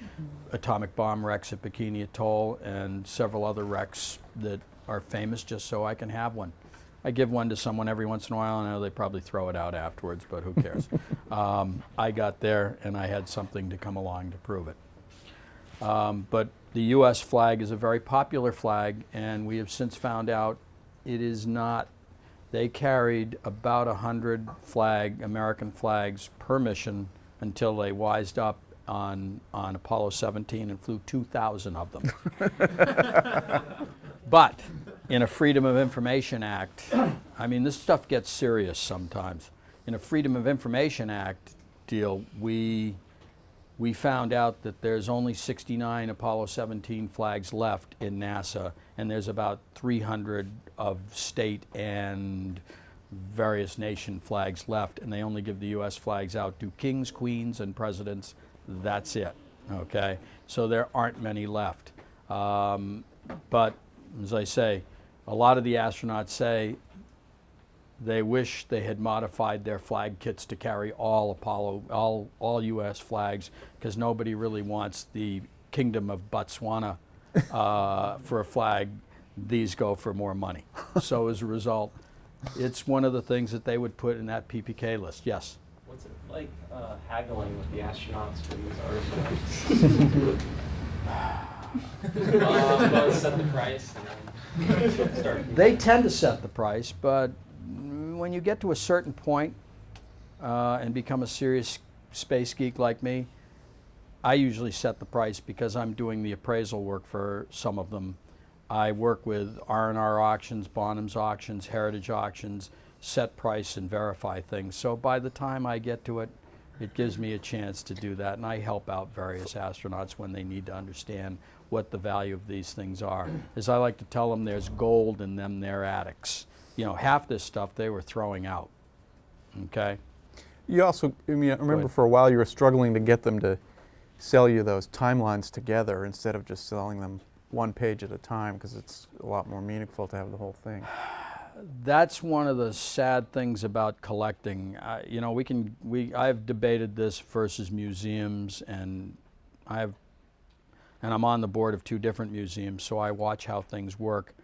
atomic bomb wrecks at Bikini Atoll and several other wrecks that are famous just so I can have one. I give one to someone every once in a while. I know they probably throw it out afterwards, but who cares? I got there and I had something to come along to prove it. But the U.S. flag is a very popular flag, and we have since found out it is not. They carried about 100 American flags per mission until they wised up on Apollo 17 and flew 2,000 of them. But in a Freedom of Information Act, I mean, this stuff gets serious sometimes. In a Freedom of Information Act deal, we found out that there's only 69 Apollo 17 flags left in NASA, and there's about 300 of state and various nation flags left, and they only give the U.S. flags out to kings, queens, and presidents. That's it, okay? So there aren't many left. But as I say, a lot of the astronauts say they wish they had modified their flag kits to carry all U.S. flags, because nobody really wants the Kingdom of Botswana for a flag. These go for more money. So as a result, it's one of the things that they would put in that PPK list. Yes? What's it like haggling with the astronauts for these artifacts? Set the price and then start. They tend to set the price, but when you get to a certain point and become a serious space geek like me, I usually set the price because I'm doing the appraisal work for some of them. I work with R&R auctions, Bonham's auctions, Heritage auctions, set price and verify things. So by the time I get to it, it gives me a chance to do that, and I help out various astronauts when they need to understand what the value of these things are. As I like to tell them, there's gold in them, their attics. You know, half this stuff they were throwing out, okay? You also, I mean, I remember ahead. for a while you were struggling to get them to sell you those timelines together instead of just selling them one page at a time, because it's a lot more meaningful to have the whole thing. That's one of the sad things about collecting. You know, I've debated this versus museums, and I'm on the board of 2 different museums, so I watch how things work.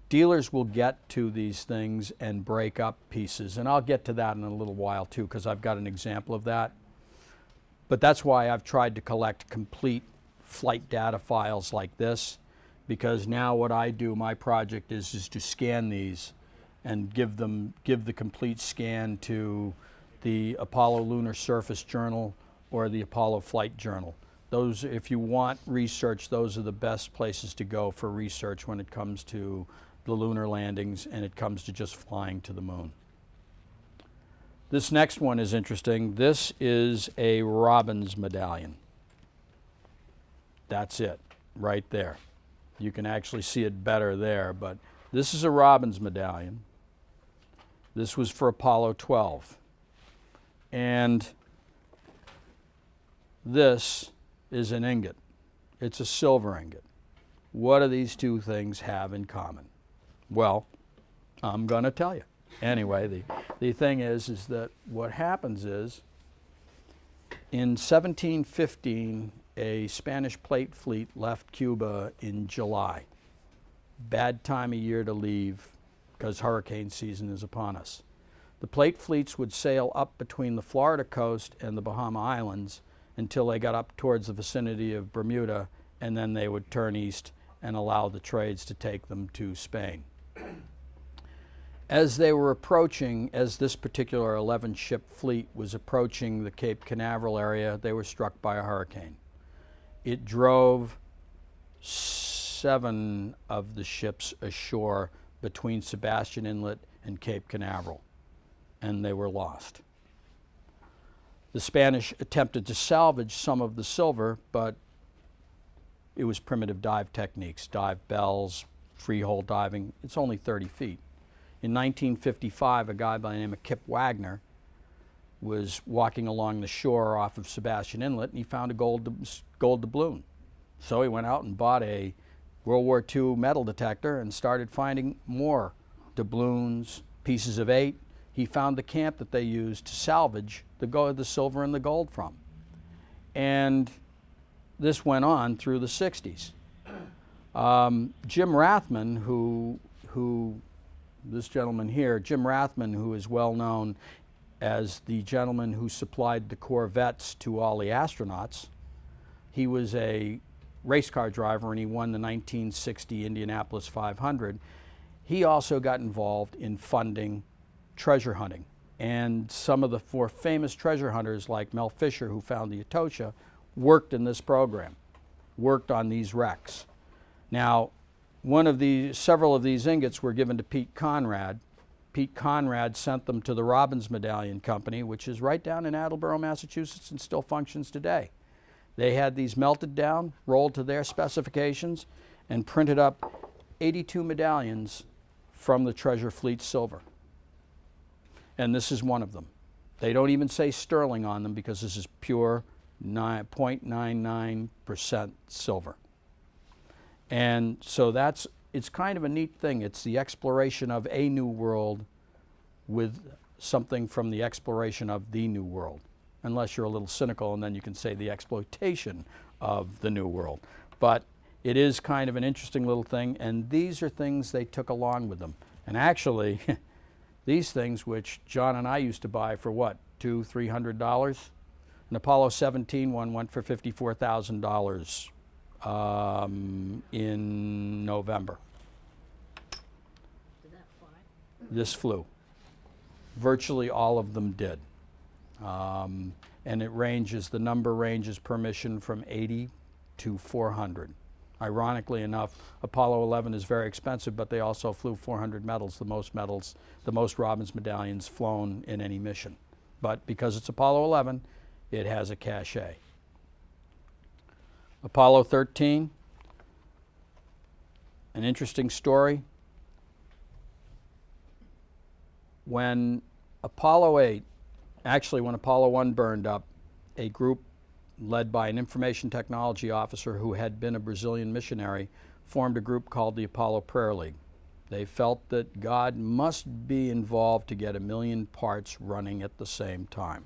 Dealers will get to these things and break up pieces, and I'll get to that in a little while too, because I've got an example of that. But that's why I've tried to collect complete flight data files like this, because now what I do, my project is to scan these and give the complete scan to the Apollo Lunar Surface Journal or the Apollo Flight Journal. Those, if you want research, those are the best places to go for research when it comes to the lunar landings and it comes to just flying to the moon. This next one is interesting. This is a Robbins Medallion. That's it, right there. You can actually see it better there, but this is a Robbins Medallion. This was for Apollo 12. And this is an ingot. It's a silver ingot. What do these 2 things have in common? Well, I'm going to tell you. Anyway, the thing is that what happens is, in 1715, a Spanish plate fleet left Cuba in July. Bad time of year to leave because hurricane season is upon us. The plate fleets would sail up between the Florida coast and the Bahama Islands until they got up towards the vicinity of Bermuda, and then they would turn east and allow the trades to take them to Spain. As they were approaching, as this particular 11-ship fleet was approaching the Cape Canaveral area, they were struck by a hurricane. It drove 7 of the ships ashore between Sebastian Inlet and Cape Canaveral, and they were lost. The Spanish attempted to salvage some of the silver, but it was primitive dive techniques, dive bells, freehold diving. It's only 30 feet. In 1955, a guy by the name of Kip Wagner was walking along the shore off of Sebastian Inlet, and he found a gold doubloon. So he went out and bought a World War II metal detector and started finding more doubloons, pieces of 8. He found the camp that they used to salvage the silver and the gold from. And this went on through the 60s. Jim Rathman, this gentleman here, Jim Rathman, who is well known as the gentleman who supplied the Corvettes to all the astronauts. He was a race car driver and he won the 1960 Indianapolis 500. He also got involved in funding treasure hunting. And some of the 4 famous treasure hunters like Mel Fisher, who found the Etosha, worked in this program, worked on these wrecks. Now, several of these ingots were given to Pete Conrad. Pete Conrad sent them to the Robbins Medallion Company, which is right down in Attleboro, Massachusetts, and still functions today. They had these melted down, rolled to their specifications, and printed up 82 medallions from the Treasure Fleet silver. And this is one of them. They don't even say sterling on them because this is pure 0.99% silver. And so it's kind of a neat thing. It's the exploration of a new world with something from the exploration of the new world. Unless you're a little cynical, and then you can say the exploitation of the new world. But it is kind of an interesting little thing, and these are things they took along with them. And actually, these things, which John and I used to buy for what, $200-300? An Apollo 17 one went for $54,000 in November. Did that fly? This flew. Virtually all of them did. And the number ranges per mission from 80 to 400. Ironically enough, Apollo 11 is very expensive, but they also flew 400 medals, the most Robbins medallions flown in any mission. But because it's Apollo 11, it has a cachet. Apollo 13, an interesting story. When Apollo 1 burned up, a group led by an information technology officer who had been a Brazilian missionary formed a group called the Apollo Prayer League. They felt that God must be involved to get 1 million parts running at the same time.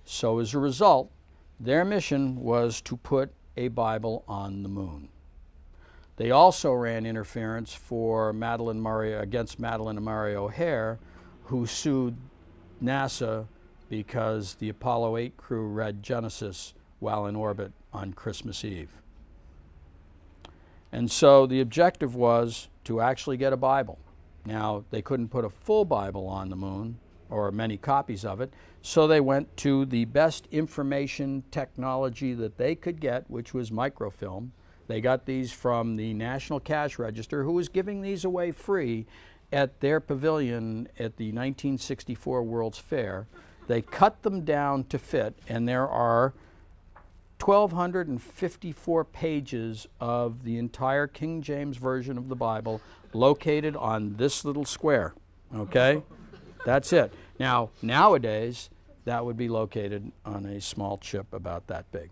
So as a result, their mission was to put a Bible on the moon. They also ran interference for against Madeline and Murray O'Hare, who sued NASA because the Apollo 8 crew read Genesis while in orbit on Christmas Eve. And so the objective was to actually get a Bible. Now, they couldn't put a full Bible on the moon, or many copies of it, so they went to the best information technology that they could get, which was microfilm. They got these from the National Cash Register, who was giving these away free at their pavilion at the 1964 World's Fair. They cut them down to fit, and there are 1,254 pages of the entire King James Version of the Bible located on this little square, okay? That's it. Now, nowadays, that would be located on a small chip about that big,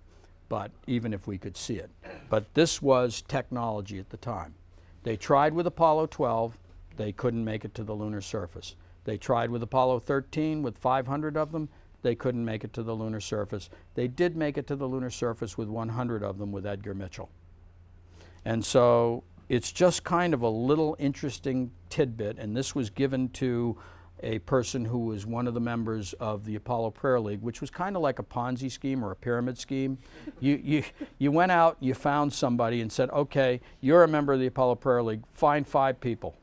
but even if we could see it. But this was technology at the time. They tried with Apollo 12. They couldn't make it to the lunar surface. They tried with Apollo 13 with 500 of them. They couldn't make it to the lunar surface. They did make it to the lunar surface with 100 of them with Edgar Mitchell. And so it's just kind of a little interesting tidbit, and this was given to a person who was one of the members of the Apollo Prayer League, which was kind of like a Ponzi scheme or a pyramid scheme. You went out, you found somebody and said, okay, you're a member of the Apollo Prayer League, find 5 people.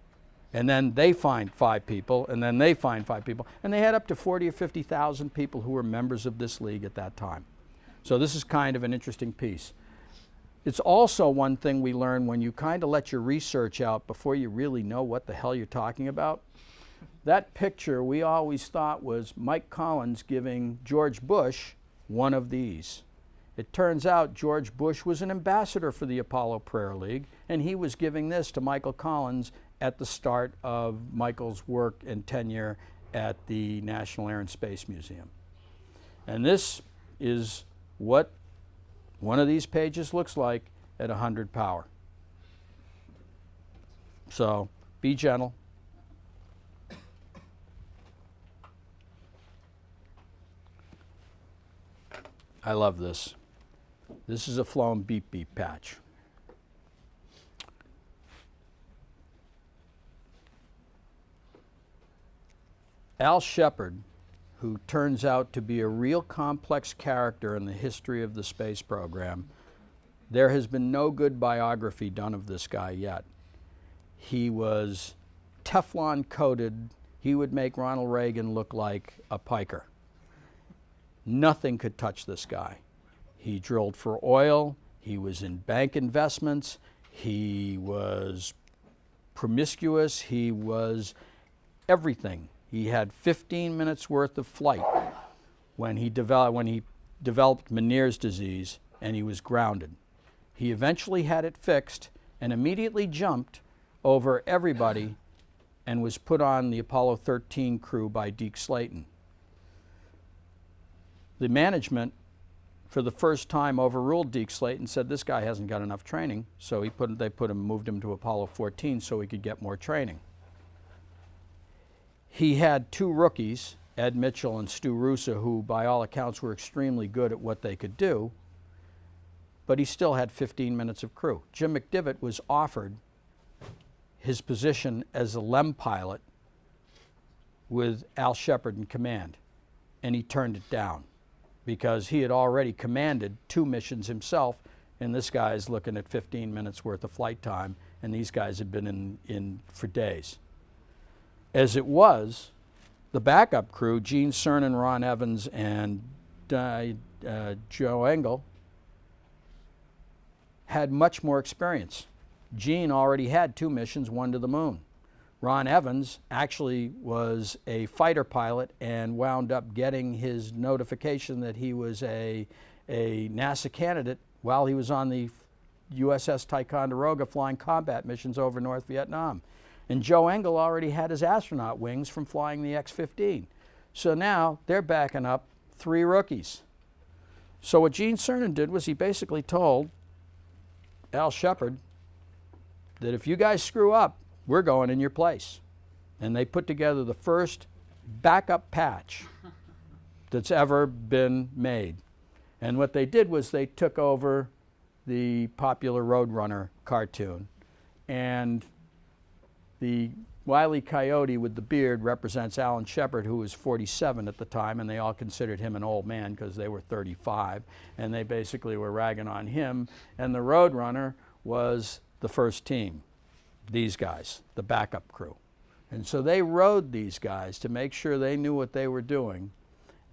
And then they find 5 people, and then they find 5 people. And they had up to 40 or 50,000 people who were members of this league at that time. So this is kind of an interesting piece. It's also one thing we learn when you kind of let your research out before you really know what the hell you're talking about. That picture we always thought was Mike Collins giving George Bush one of these. It turns out George Bush was an ambassador for the Apollo Prayer League, and he was giving this to Michael Collins at the start of Michael's work and tenure at the National Air and Space Museum. And this is what one of these pages looks like at 100 power. So be gentle. I love this. This is a flown beep beep patch. Al Shepard, who turns out to be a real complex character in the history of the space program, there has been no good biography done of this guy yet. He was Teflon coated. He would make Ronald Reagan look like a piker. Nothing could touch this guy. He drilled for oil. He was in bank investments. He was promiscuous. He was everything. He had 15 minutes worth of flight when he developed Meniere's disease, and he was grounded. He eventually had it fixed and immediately jumped over everybody and was put on the Apollo 13 crew by Deke Slayton. The management, for the first time, overruled Deke Slayton, said this guy hasn't got enough training, so they moved him to Apollo 14 so he could get more training. He had 2 rookies, Ed Mitchell and Stu Russa, who by all accounts were extremely good at what they could do, but he still had 15 minutes of crew. Jim McDivitt was offered his position as a LEM pilot with Al Shepard in command, and he turned it down because he had already commanded 2 missions himself, and this guy is looking at 15 minutes worth of flight time, and these guys had been in for days. As it was, the backup crew, Gene Cernan, Ron Evans, and Joe Engel, had much more experience. Gene already had 2 missions, 1 to the moon. Ron Evans actually was a fighter pilot and wound up getting his notification that he was a NASA candidate while he was on the USS Ticonderoga flying combat missions over North Vietnam. And Joe Engel already had his astronaut wings from flying the X-15. So now they're backing up 3 rookies. So what Gene Cernan did was he basically told Al Shepard that if you guys screw up, we're going in your place. And they put together the first backup patch that's ever been made. And what they did was they took over the popular Roadrunner cartoon, and the Wile E. Coyote with the beard represents Alan Shepard, who was 47 at the time, and they all considered him an old man because they were 35, and they basically were ragging on him. And the Roadrunner was the first team, these guys, the backup crew. And so they rode these guys to make sure they knew what they were doing.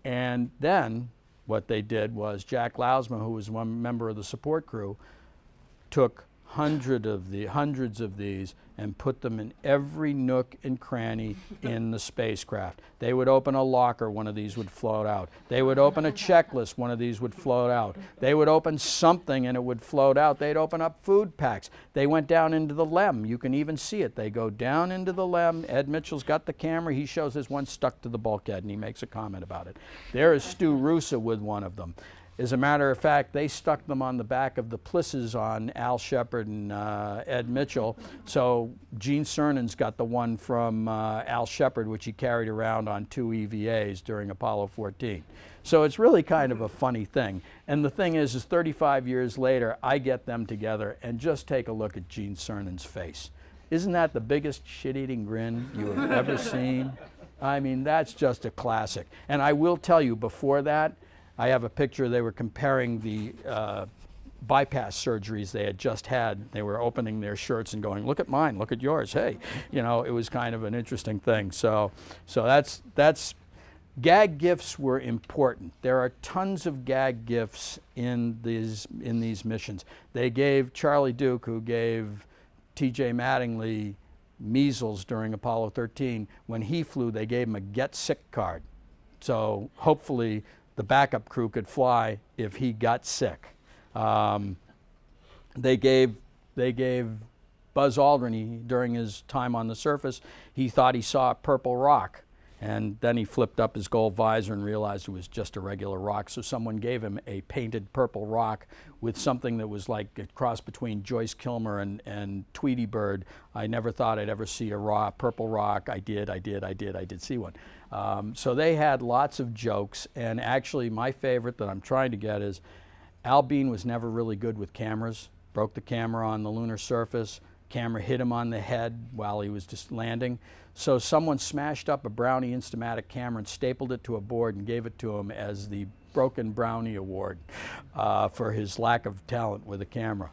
And then what they did was Jack Lousma, who was one member of the support crew, took hundreds of these and put them in every nook and cranny in the spacecraft. They would open a locker, one of these would float out. They would open a checklist, one of these would float out. They would open something and it would float out. They'd open up food packs. They went down into the LEM. You can even see it. They go down into the LEM. Ed Mitchell's got the camera. He shows his one stuck to the bulkhead and he makes a comment about it. There is Stu Rusa with one of them. As a matter of fact, they stuck them on the back of the plisses on Al Shepard and Ed Mitchell. So Gene Cernan's got the one from Al Shepard, which he carried around on 2 EVAs during Apollo 14. So it's really kind of a funny thing. And the thing is 35 years later, I get them together and just take a look at Gene Cernan's face. Isn't that the biggest shit-eating grin you have ever seen? I mean, that's just a classic. And I will tell you, before that, I have a picture. They were comparing the bypass surgeries they had just had. They were opening their shirts and going, look at mine, look at yours, hey. You know, it was kind of an interesting thing. So that's gag gifts were important. There are tons of gag gifts in these missions. They gave Charlie Duke, who gave T.J. Mattingly measles during Apollo 13. When he flew, they gave him a get sick card. So hopefully the backup crew could fly if he got sick. They gave Buzz Aldrin, during his time on the surface, he thought he saw a purple rock. And then he flipped up his gold visor and realized it was just a regular rock. So someone gave him a painted purple rock with something that was like a cross between Joyce Kilmer and Tweety Bird. I never thought I'd ever see a purple rock. I did see one. So they had lots of jokes. And actually my favorite that I'm trying to get is Al Bean was never really good with cameras. Broke the camera on the lunar surface. Camera hit him on the head while he was just landing. So someone smashed up a Brownie Instamatic camera and stapled it to a board and gave it to him as the Broken Brownie Award for his lack of talent with a camera.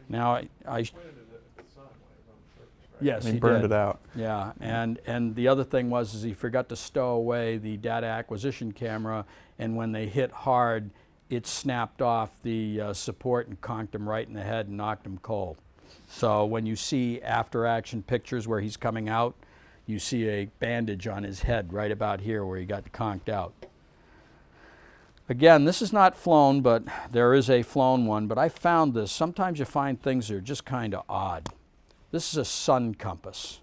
Now, yes, he burned it out. Yeah, and the other thing was he forgot to stow away the data acquisition camera, and when they hit hard, it snapped off the support and conked him right in the head and knocked him cold. So when you see after-action pictures where he's coming out, you see a bandage on his head right about here where he got conked out. Again, this is not flown, but there is a flown one. But I found this. Sometimes you find things that are just kind of odd. This is a sun compass.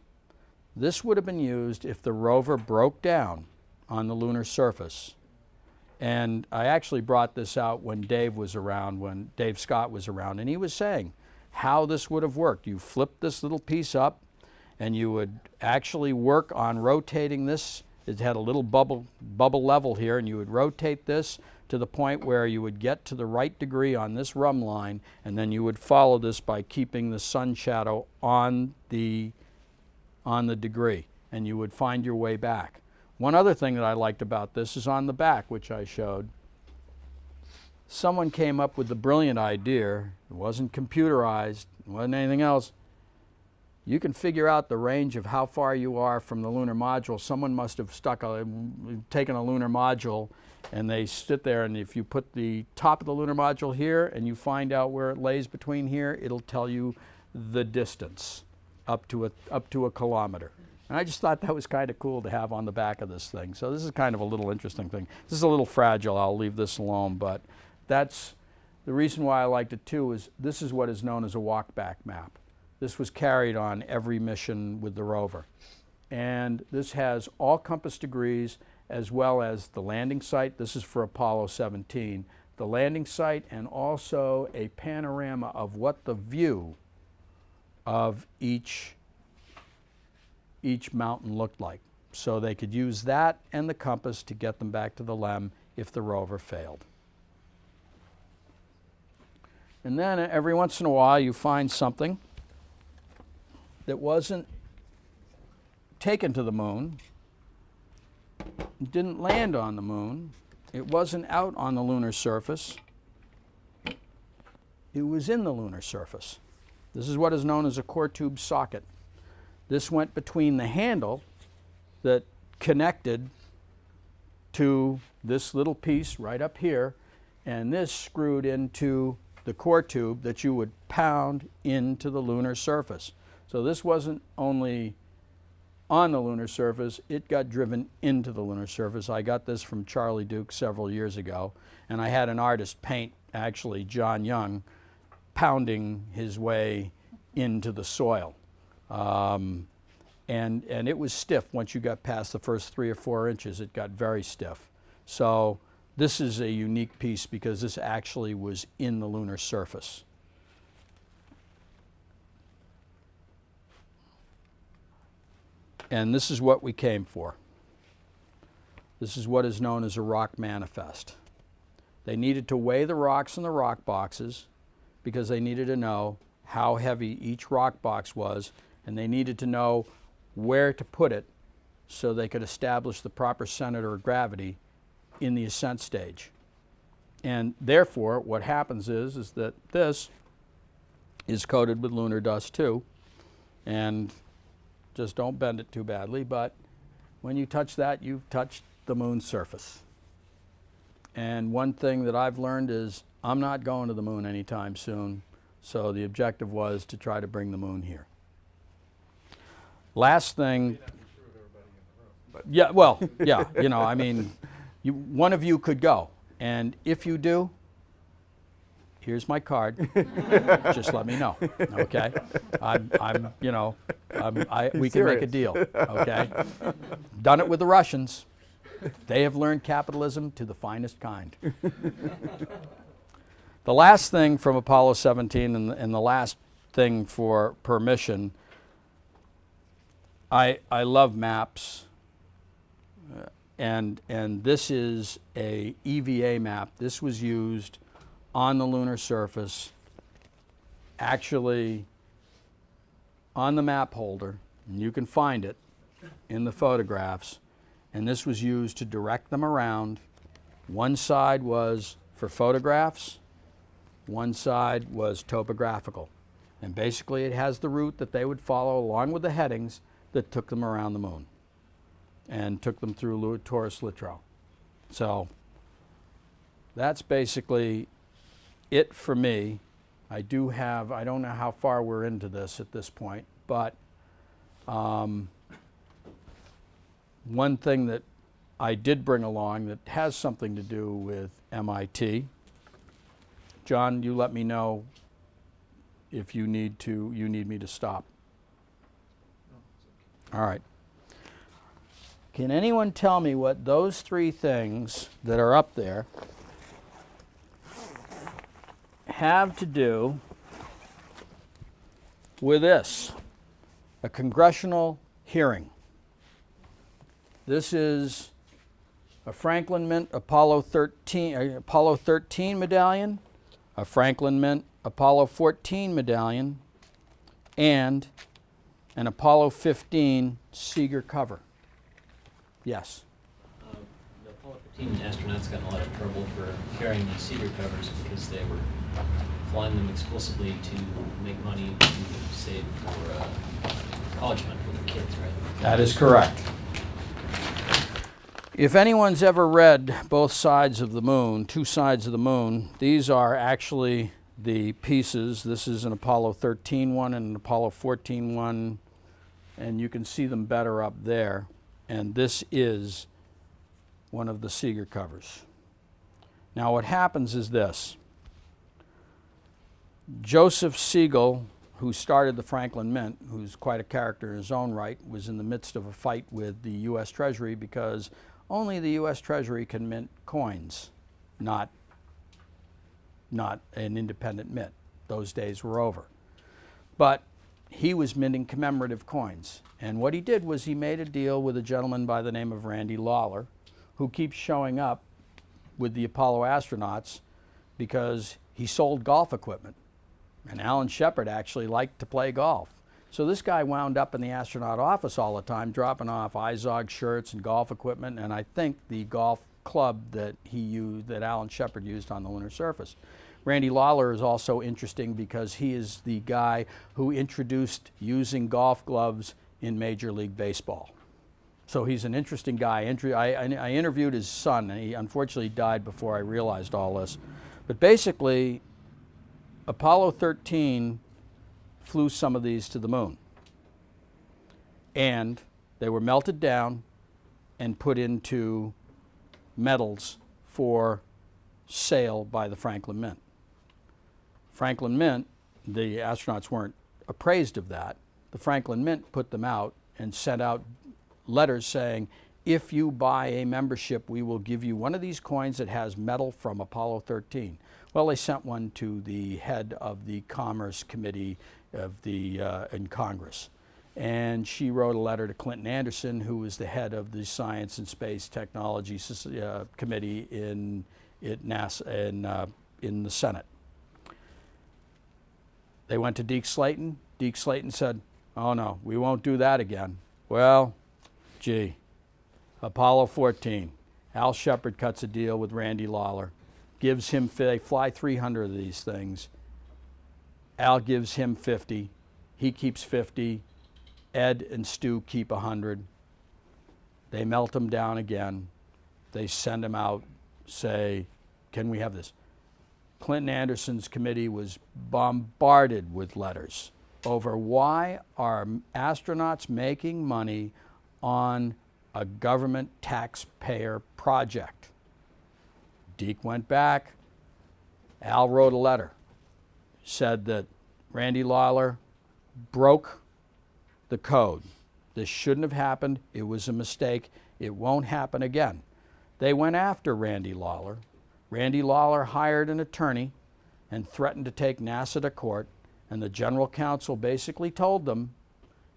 This would have been used if the rover broke down on the lunar surface. And I actually brought this out when Dave was around, when Dave Scott was around, and he was saying how this would have worked. You flip this little piece up, and you would actually work on rotating this. It had a little bubble level here, and you would rotate this to the point where you would get to the right degree on this rhumb line, and then you would follow this by keeping the sun shadow on the degree, and you would find your way back. One other thing that I liked about this is on the back, which I showed. Someone came up with the brilliant idea. It wasn't computerized. It wasn't anything else. you can figure out the range of how far you are from the lunar module. Someone must have taken a lunar module, and they sit there, and if you put the top of the lunar module here and you find out where it lays between here, it'll tell you the distance up to a kilometer. And I just thought that was kind of cool to have on the back of this thing. So this is kind of a little interesting thing. This is a little fragile. I'll leave this alone, but that's the reason why I liked it too. Is this is what is known as a walk-back map. This was carried on every mission with the rover. And this has all compass degrees as well as the landing site. This is for Apollo 17. The landing site and also a panorama of what the view of each mountain looked like. So they could use that and the compass to get them back to the LEM if the rover failed. And then every once in a while you find something that wasn't taken to the moon, didn't land on the moon, it wasn't out on the lunar surface, it was in the lunar surface. This is what is known as a core tube socket. This went between the handle that connected to this little piece right up here, and this screwed into the core tube that you would pound into the lunar surface. So this wasn't only on the lunar surface, it got driven into the lunar surface. I got this from Charlie Duke several years ago, and I had an artist paint, actually John Young, pounding his way into the soil. And it was stiff. Once you got past the first 3 or 4 inches, it got very stiff. So this is a unique piece because this actually was in the lunar surface. And this is what we came for. This is what is known as a rock manifest. They needed to weigh the rocks in the rock boxes because they needed to know how heavy each rock box was, and they needed to know where to put it so they could establish the proper center of gravity in the ascent stage. And therefore, what happens is that this is coated with lunar dust too, and just don't bend it too badly, but when you touch that, you've touched the moon's surface. And one thing that I've learned is I'm not going to the moon anytime soon, so the objective was to try to bring the moon here. Last thing, yeah, well, yeah, you know, I mean, one of you could go, and if you do, here's my card. Just let me know, okay? We can make a deal, okay? Done it with the Russians. They have learned capitalism to the finest kind. The last thing from Apollo 17 and the last thing for permission, I love maps, and this is a EVA map. This was used on the lunar surface, actually on the map holder, and you can find it in the photographs, and this was used to direct them around. One side was for photographs, one side was topographical, and basically it has the route that they would follow along with the headings that took them around the moon and took them through Taurus Littrow. So that's basically it for me. I don't know how far we're into this at this point, but one thing that I did bring along that has something to do with MIT. John, you let me know if you need me to stop. All right. Can anyone tell me what those 3 things that are up there have to do with this? A congressional hearing. This is a Franklin Mint Apollo 13 medallion, a Franklin Mint Apollo 14 medallion, and an Apollo 15 Seeger cover. Yes. The Apollo 15 Astronauts got in a lot of trouble for carrying these Seeger covers because they were flying them explicitly to make money to save for college fund for their kids, right? That is correct. If anyone's ever read Both Sides of the Moon, Two Sides of the Moon, these are actually the pieces. This is an Apollo 13 one and an Apollo 14 one, and you can see them better up there. And this is one of the Seeger covers. Now what happens is this. Joseph Siegel, who started the Franklin Mint, who's quite a character in his own right, was in the midst of a fight with the U.S. Treasury because only the U.S. Treasury can mint coins, not an independent mint. Those days were over. But he was minting commemorative coins. And what he did was he made a deal with a gentleman by the name of Randy Lawler, who keeps showing up with the Apollo astronauts because he sold golf equipment. And Alan Shepard actually liked to play golf. So this guy wound up in the astronaut office all the time, dropping off IZOG shirts and golf equipment, and I think the golf club that he used, that Alan Shepard used on the lunar surface. Randy Lawler is also interesting because he is the guy who introduced using golf gloves in Major League Baseball. So he's an interesting guy. I interviewed his son, and he unfortunately died before I realized all this. But basically, Apollo 13 flew some of these to the moon. And they were melted down and put into metals for sale by the Franklin Mint. Franklin Mint, the astronauts weren't appraised of that. The Franklin Mint put them out and sent out letters saying, if you buy a membership, we will give you one of these coins that has metal from Apollo 13. Well, they sent one to the head of the Commerce Committee of in Congress. And she wrote a letter to Clinton Anderson, who was the head of the Science and Space Technology Committee in NASA, in the Senate. They went to Deke Slayton. Deke Slayton said, oh no, we won't do that again. Well, gee, Apollo 14. Al Shepard cuts a deal with Randy Lawler, gives him, they fly 300 of these things. Al gives him 50. He keeps 50. Ed and Stu keep 100. They melt them down again. They send them out, say, can we have this? Clinton Anderson's committee was bombarded with letters over why are astronauts making money on a government taxpayer project. Deke went back. Al wrote a letter, said that Randy Lawler broke the code. This shouldn't have happened. It was a mistake. It won't happen again. They went after Randy Lawler. Randy Lawler hired an attorney and threatened to take NASA to court, and the general counsel basically told them,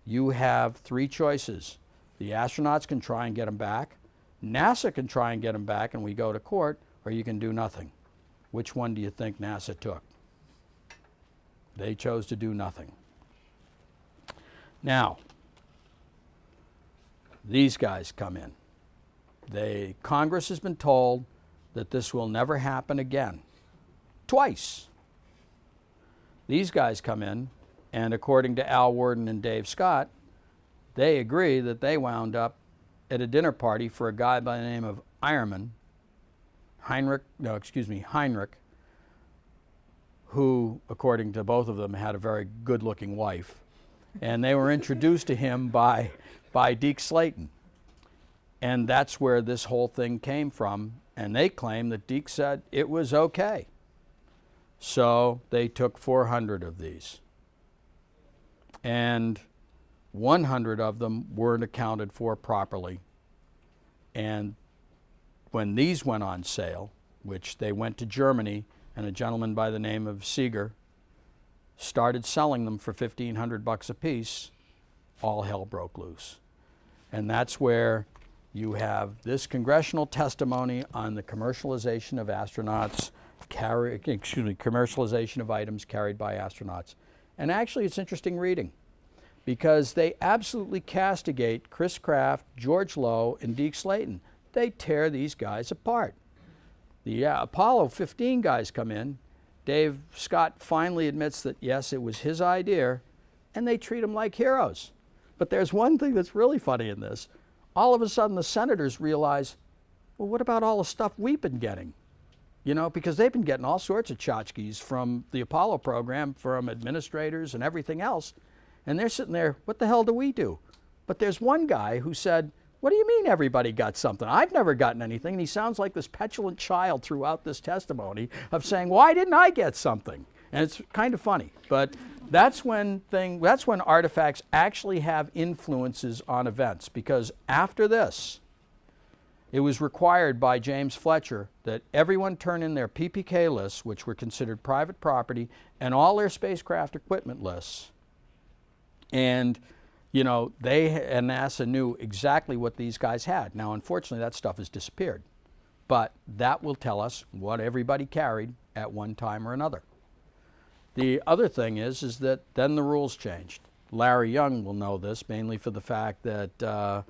you have three choices. The astronauts can try and get them back, NASA can try and get them back and we go to court, or you can do nothing. Which one do you think NASA took? They chose to do nothing. Now, these guys come in. Congress has been told that this will never happen again. Twice. These guys come in, and according to Al Worden and Dave Scott, they agree that they wound up at a dinner party for a guy by the name of Heinrich, who, according to both of them, had a very good-looking wife. And they were introduced to him by Deke Slayton. And that's where this whole thing came from. And they claim that Deke said it was okay. So they took 400 of these. And 100 of them weren't accounted for properly. And when these went on sale, which they went to Germany, and a gentleman by the name of Seeger started selling them for $1,500 a piece, all hell broke loose. And that's where you have this congressional testimony on the commercialization of commercialization of items carried by astronauts. And actually it's interesting reading because they absolutely castigate Chris Kraft, George Low, and Deke Slayton. They tear these guys apart. The Apollo 15 guys come in. Dave Scott finally admits that, yes, it was his idea, and they treat them like heroes. But there's one thing that's really funny in this. All of a sudden, the senators realize, well, what about all the stuff we've been getting? You know, because they've been getting all sorts of tchotchkes from the Apollo program, from administrators and everything else. And they're sitting there, what the hell do we do? But there's one guy who said, what do you mean everybody got something? I've never gotten anything. And he sounds like this petulant child throughout this testimony of saying, why didn't I get something? And it's kind of funny. But that's when artifacts actually have influences on events. Because after this, it was required by James Fletcher that everyone turn in their PPK lists, which were considered private property, and all their spacecraft equipment lists. And you know, they and NASA knew exactly what these guys had. Now, unfortunately, that stuff has disappeared. But that will tell us what everybody carried at one time or another. The other thing is that then the rules changed. Larry Young will know this, mainly for the fact that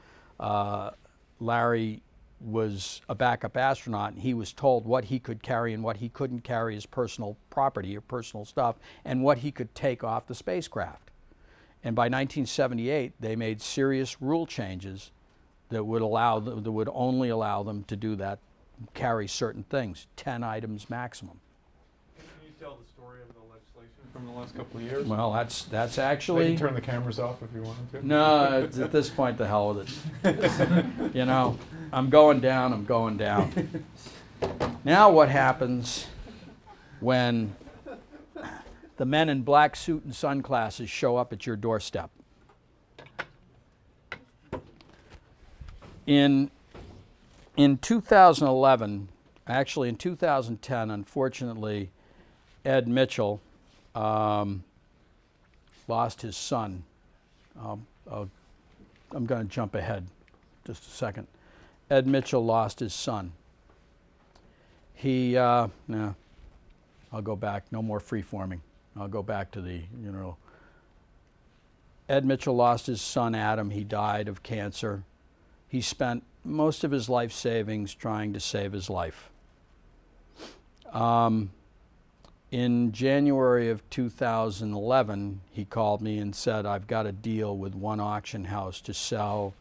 Larry was a backup astronaut, and he was told what he could carry and what he couldn't carry as personal property or personal stuff, and what he could take off the spacecraft. And by 1978, they made serious rule changes that would only allow them to do that, carry certain things, 10 items maximum. Can you tell the story of the legislation from the last couple of years? Well, that's You actually. can turn the cameras off if you wanted to. No, at this point, the hell with it. You know, I'm going down. Now what happens when the men in black suit and sunglasses show up at your doorstep? In 2011, actually in 2010, unfortunately, Ed Mitchell lost his son. I'm going to jump ahead just a second. Ed Mitchell lost his son. I'll go back, no more free-forming. I'll go back to Ed Mitchell lost his son, Adam. He died of cancer. He spent most of his life savings trying to save his life. In January of 2011, he called me and said, I've got a deal with one auction house to sell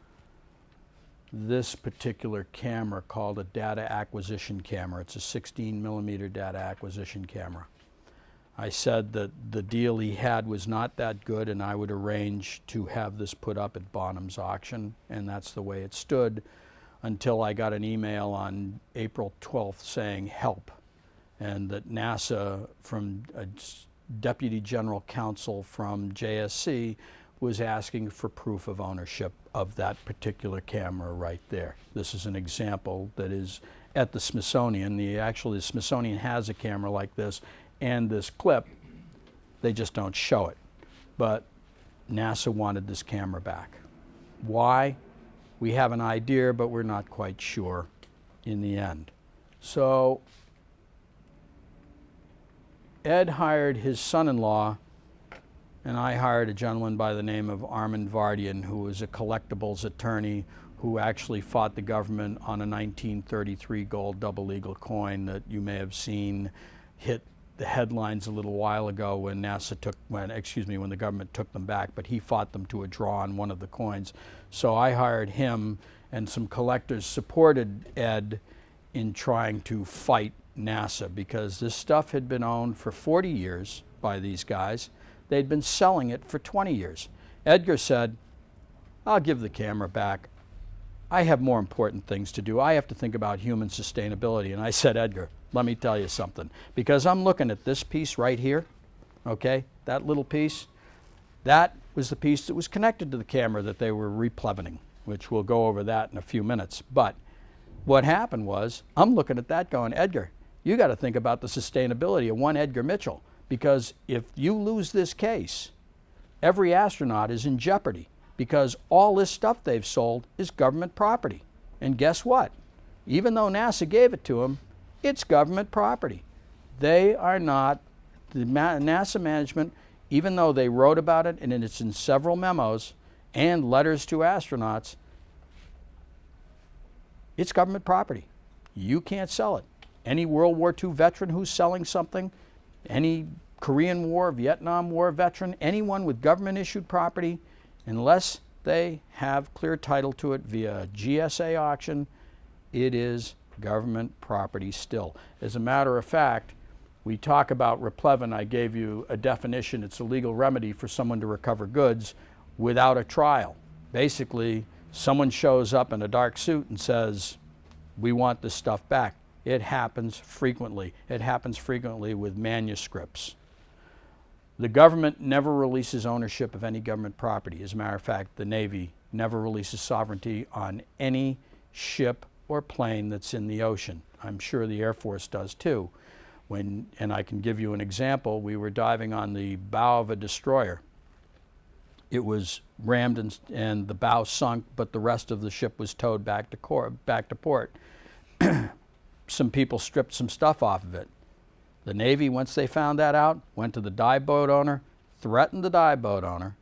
this particular camera called a data acquisition camera. It's a 16 millimeter data acquisition camera. I said that the deal he had was not that good, and I would arrange to have this put up at Bonham's auction, and that's the way it stood until I got an email on April 12th saying help, and that NASA, from a deputy general counsel from JSC, was asking for proof of ownership of that particular camera right there. This is an example that is at the Smithsonian. The Smithsonian has a camera like this, and this clip, they just don't show it. But NASA wanted this camera back. Why? We have an idea, but we're not quite sure in the end. So Ed hired his son-in-law, and I hired a gentleman by the name of Armand Vardian, who was a collectibles attorney who actually fought the government on a 1933 gold double eagle coin that you may have seen hit the headlines a little while ago when when the government took them back, but he fought them to a draw on one of the coins. So I hired him, and some collectors supported Ed in trying to fight NASA, because this stuff had been owned for 40 years by these guys. They'd been selling it for 20 years. Edgar said, I'll give the camera back. I have more important things to do. I have to think about human sustainability. And I said, Edgar, let me tell you something. Because I'm looking at this piece right here, okay, that little piece, that was the piece that was connected to the camera that they were replevening, which we'll go over that in a few minutes. But what happened was, I'm looking at that going, Edgar, you got to think about the sustainability of one Edgar Mitchell, because if you lose this case, every astronaut is in jeopardy, because all this stuff they've sold is government property. And guess what? Even though NASA gave it to them, it's government property. They are not, the NASA management, even though they wrote about it, and it's in several memos and letters to astronauts, It's government property. You can't sell it. Any World War II veteran who's selling something, any Korean War, Vietnam War veteran, anyone with government-issued property, unless they have clear title to it via GSA auction, it is government property still. As a matter of fact, we talk about replevin. I gave you a definition. It's a legal remedy for someone to recover goods without a trial. Basically, someone shows up in a dark suit and says, we want this stuff back. It happens frequently. It happens frequently with manuscripts. The government never releases ownership of any government property. As a matter of fact, the Navy never releases sovereignty on any ship or plane that's in the ocean. I'm sure the Air Force does too. And I can give you an example. We were diving on the bow of a destroyer. It was rammed and the bow sunk, but the rest of the ship was towed back to port. Some people stripped some stuff off of it. The Navy, once they found that out, went to the dive boat owner, threatened the dive boat owner,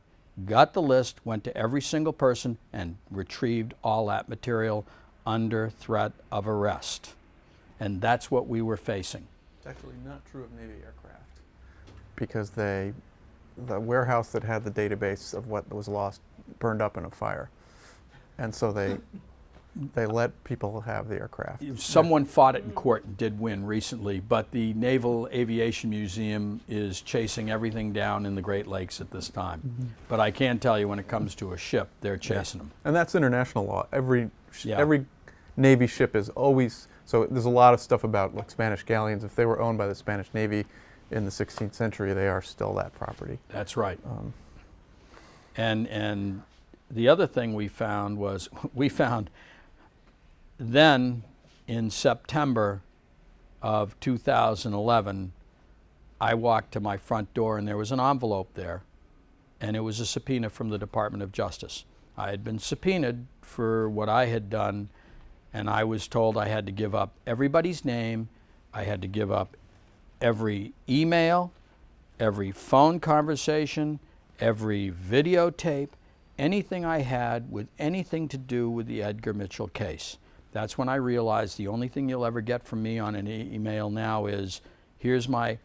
got the list, went to every single person, and retrieved all that material under threat of arrest. And that's what we were facing. It's actually not true of Navy aircraft, because the warehouse that had the database of what was lost burned up in a fire, and so they let people have the aircraft. Someone fought it in court and did win recently, but the Naval Aviation Museum is chasing everything down in the Great Lakes at this time. Mm-hmm. But I can tell you, when it comes to a ship, they're chasing them. And that's international law. Every Yeah. Navy ship is always, so there's a lot of stuff about like Spanish galleons. If they were owned by the Spanish Navy in the 16th century, they are still that property. That's right. And the other thing we found was, then in September of 2011, I walked to my front door and there was an envelope there, and it was a subpoena from the Department of Justice. I had been subpoenaed for what I had done, and I was told I had to give up everybody's name, I had to give up every email, every phone conversation, every videotape, anything I had with anything to do with the Edgar Mitchell case. That's when I realized the only thing you'll ever get from me on an email now is, here's my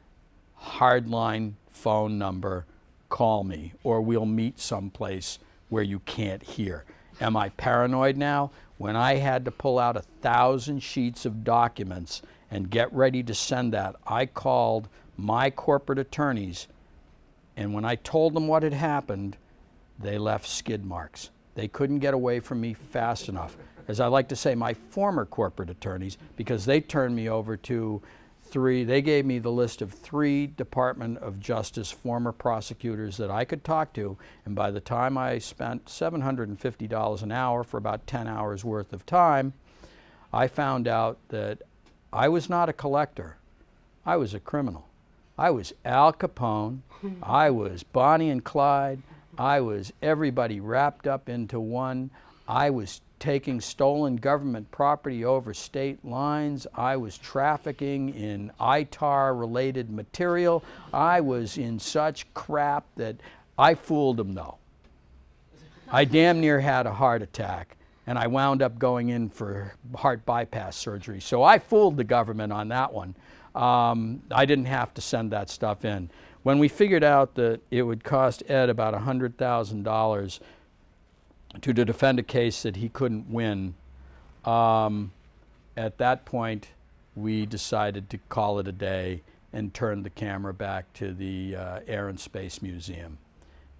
hardline phone number, call me, or we'll meet someplace where you can't hear. Am I paranoid now? When I had to pull out 1,000 sheets of documents and get ready to send that, I called my corporate attorneys, and when I told them what had happened, they left skid marks. They couldn't get away from me fast enough. As I like to say, my former corporate attorneys, because they turned me over to they gave me the list of 3 Department of Justice former prosecutors that I could talk to, and by the time I spent $750 an hour for about 10 hours worth of time, I found out that I was not a collector. I was a criminal. I was Al Capone. I was Bonnie and Clyde. I was everybody wrapped up into one. I was taking stolen government property over state lines. I was trafficking in ITAR-related material. I was in such crap that I fooled them, though. I damn near had a heart attack, and I wound up going in for heart bypass surgery. So I fooled the government on that one. I didn't have to send that stuff in. When we figured out that it would cost Ed about $100,000 to defend a case that he couldn't win, at that point we decided to call it a day and turn the camera back to the Air and Space Museum.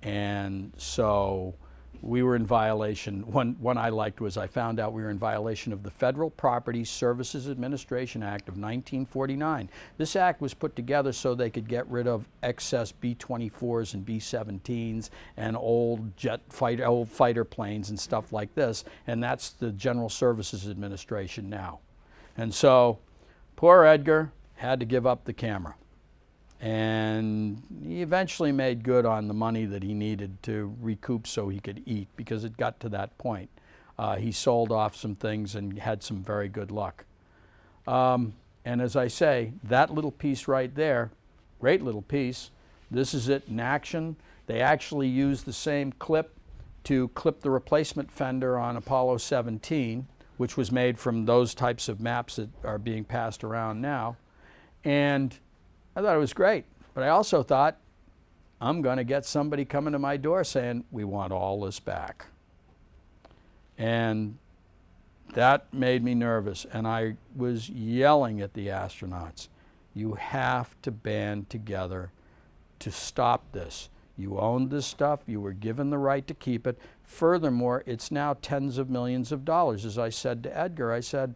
And so we were in violation. One I liked was I found out we were in violation of the Federal Property Services Administration Act of 1949. This act was put together so they could get rid of excess B-24s and B-17s and old fighter planes and stuff like this, and that's the General Services Administration now. And so poor Edgar had to give up the camera. And he eventually made good on the money that he needed to recoup so he could eat, because it got to that point. He sold off some things and had some very good luck. And as I say, that little piece right there, great little piece, this is it in action. They actually used the same clip to clip the replacement fender on Apollo 17, which was made from those types of maps that are being passed around now. And I thought it was great. But I also thought, I'm going to get somebody coming to my door saying, we want all this back. And that made me nervous. And I was yelling at the astronauts, you have to band together to stop this. You owned this stuff. You were given the right to keep it. Furthermore, it's now tens of millions of dollars. As I said to Edgar, I said,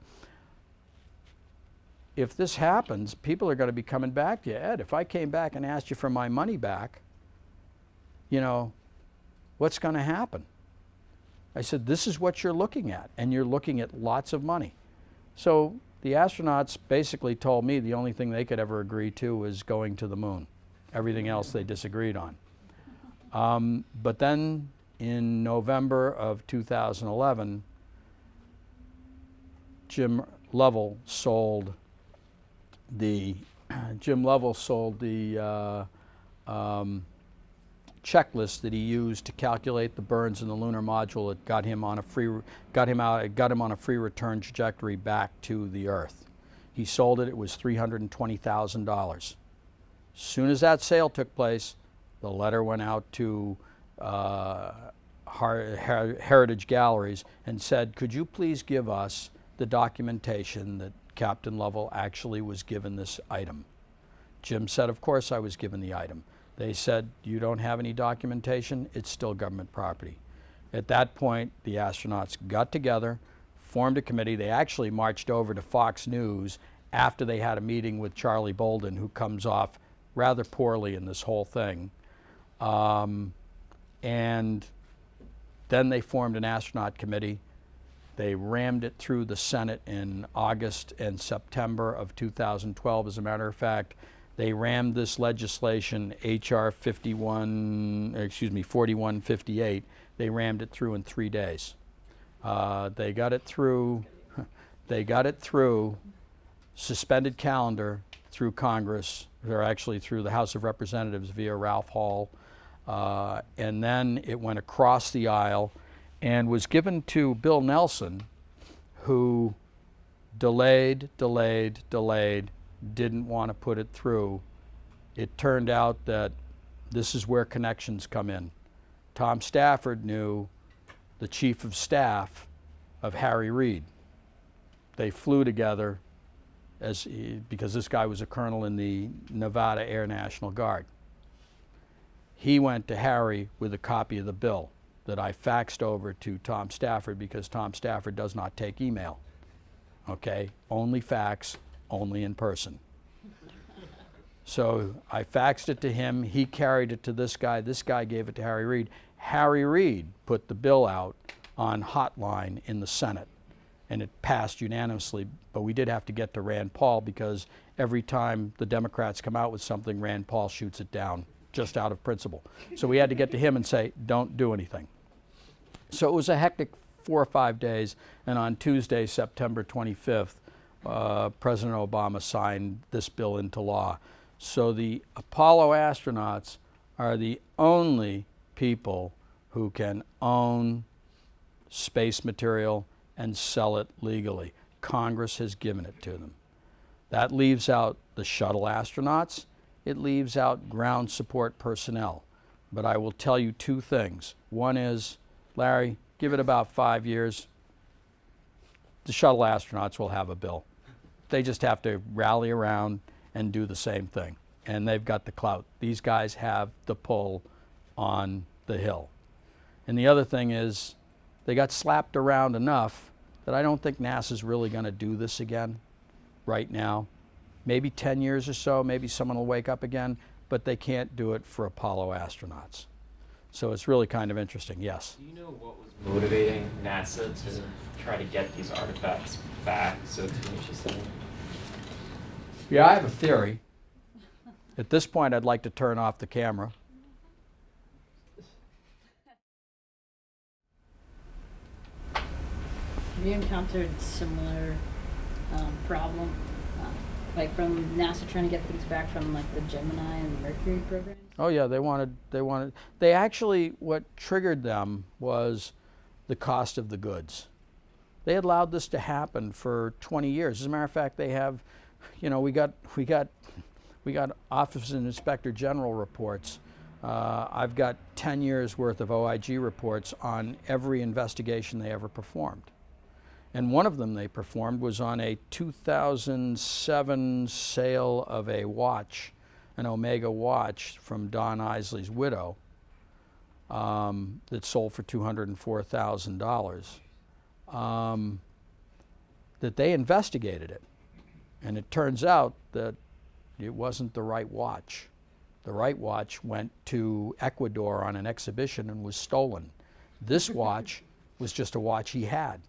if this happens, people are going to be coming back to you. Ed, if I came back and asked you for my money back, you know, what's going to happen? I said, this is what you're looking at, and you're looking at lots of money. So the astronauts basically told me the only thing they could ever agree to was going to the moon. Everything else they disagreed on. But then in November of 2011, Jim Lovell sold the checklist that he used to calculate the burns in the lunar module. It got him on a free return trajectory back to the Earth. He sold it. It was $320,000. As soon as that sale took place, the letter went out to Heritage Galleries and said, could you please give us the documentation that Captain Lovell actually was given this item? Jim said, of course I was given the item. They said, you don't have any documentation, it's still government property. At that point, the astronauts got together, formed a committee. They actually marched over to Fox News after they had a meeting with Charlie Bolden, who comes off rather poorly in this whole thing. And then they formed an astronaut committee. They rammed it through the Senate in August and September of 2012. As a matter of fact, they rammed this legislation, H.R. 4158, they rammed it through in 3 days. They got it through suspended calendar through Congress, or actually through the House of Representatives via Ralph Hall, and then it went across the aisle and was given to Bill Nelson, who delayed, didn't want to put it through. It turned out that this is where connections come in. Tom Stafford knew the chief of staff of Harry Reid. They flew together because this guy was a colonel in the Nevada Air National Guard. He went to Harry with a copy of the bill that I faxed over to Tom Stafford, because Tom Stafford does not take email. Okay, only fax, only in person. So I faxed it to him, he carried it to this guy gave it to Harry Reid. Harry Reid put the bill out on hotline in the Senate, and it passed unanimously, but we did have to get to Rand Paul, because every time the Democrats come out with something, Rand Paul shoots it down, just out of principle. So we had to get to him and say, don't do anything. So it was a hectic 4 or 5 days, and on Tuesday, September 25th, President Obama signed this bill into law. So the Apollo astronauts are the only people who can own space material and sell it legally. Congress has given it to them. That leaves out the shuttle astronauts. It leaves out ground support personnel. But I will tell you two things. One is, Larry, give it about 5 years, the shuttle astronauts will have a bill. They just have to rally around and do the same thing. And they've got the clout. These guys have the pull on the Hill. And the other thing is, they got slapped around enough that I don't think NASA's really going to do this again right now. Maybe 10 years or so, maybe someone will wake up again, but they can't do it for Apollo astronauts. So it's really kind of interesting, yes. Do you know what was motivating NASA to try to get these artifacts back so tenaciously? Yeah, I have a theory. At this point, I'd like to turn off the camera. Have you encountered similar problem, like from NASA trying to get things back from like the Gemini and the Mercury programs? Oh yeah, they actually, what triggered them was the cost of the goods. They allowed this to happen for 20 years. As a matter of fact, they have, you know, we got Office of Inspector General reports. I've got 10 years worth of OIG reports on every investigation they ever performed. And one of them they performed was on a 2007 sale of a watch, an Omega watch from Don Isley's widow, that sold for $204,000. That they investigated it. And it turns out that it wasn't the right watch. The right watch went to Ecuador on an exhibition and was stolen. This watch was just a watch he had.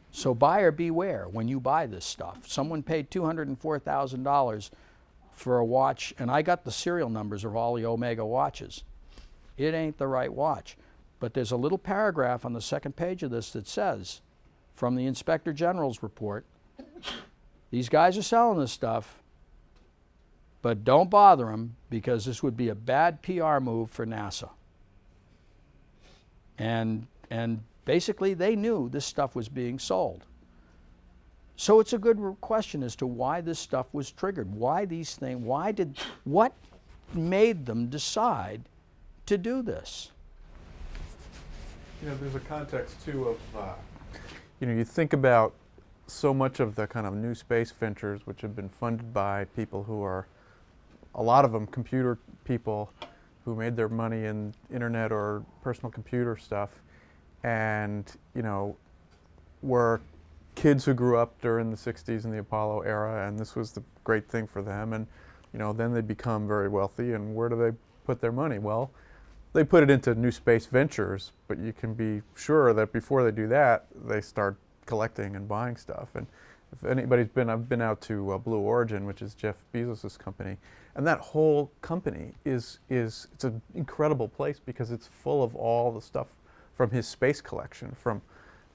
So buyer beware when you buy this stuff. Someone paid $204,000 for a watch, and I got the serial numbers of all the Omega watches. It ain't the right watch. But there's a little paragraph on the second page of this that says, from the Inspector General's report, these guys are selling this stuff, but don't bother them because this would be a bad PR move for NASA. And basically they knew this stuff was being sold. So it's a good question as to why this stuff was triggered. Why these things, what made them decide to do this? You know, there's a context too of, you know, you think about so much of the kind of new space ventures which have been funded by people who are, a lot of them computer people who made their money in internet or personal computer stuff, and, you know, were kids who grew up during the 60s and the Apollo era, and this was the great thing for them, and, you know, then they become very wealthy, and where do they put their money? Well, they put it into new space ventures, but you can be sure that before they do that, they start collecting and buying stuff. And if anybody's been, I've been out to Blue Origin, which is Jeff Bezos' company, and that whole company it's an incredible place because it's full of all the stuff from his space collection, from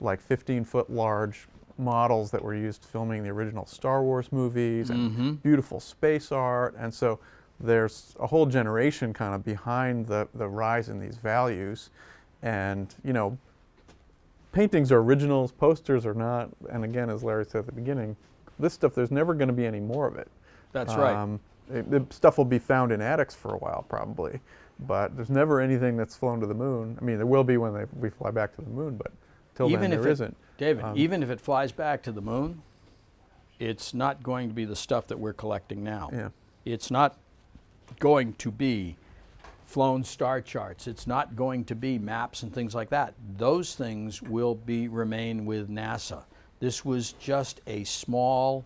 like 15-foot large models that were used filming the original Star Wars movies and beautiful space art. And so there's a whole generation kind of behind the rise in these values. And, you know, paintings are originals, posters are not. And again, as Larry said at the beginning, this stuff, there's never going to be any more of it. That's right. The stuff will be found in attics for a while probably, but there's never anything that's flown to the moon. I mean, there will be when we fly back to the moon, but till then there isn't. David, even if it flies back to the moon, it's not going to be the stuff that we're collecting now. Yeah. It's not going to be flown star charts. It's not going to be maps and things like that. Those things will remain with NASA. This was just a small,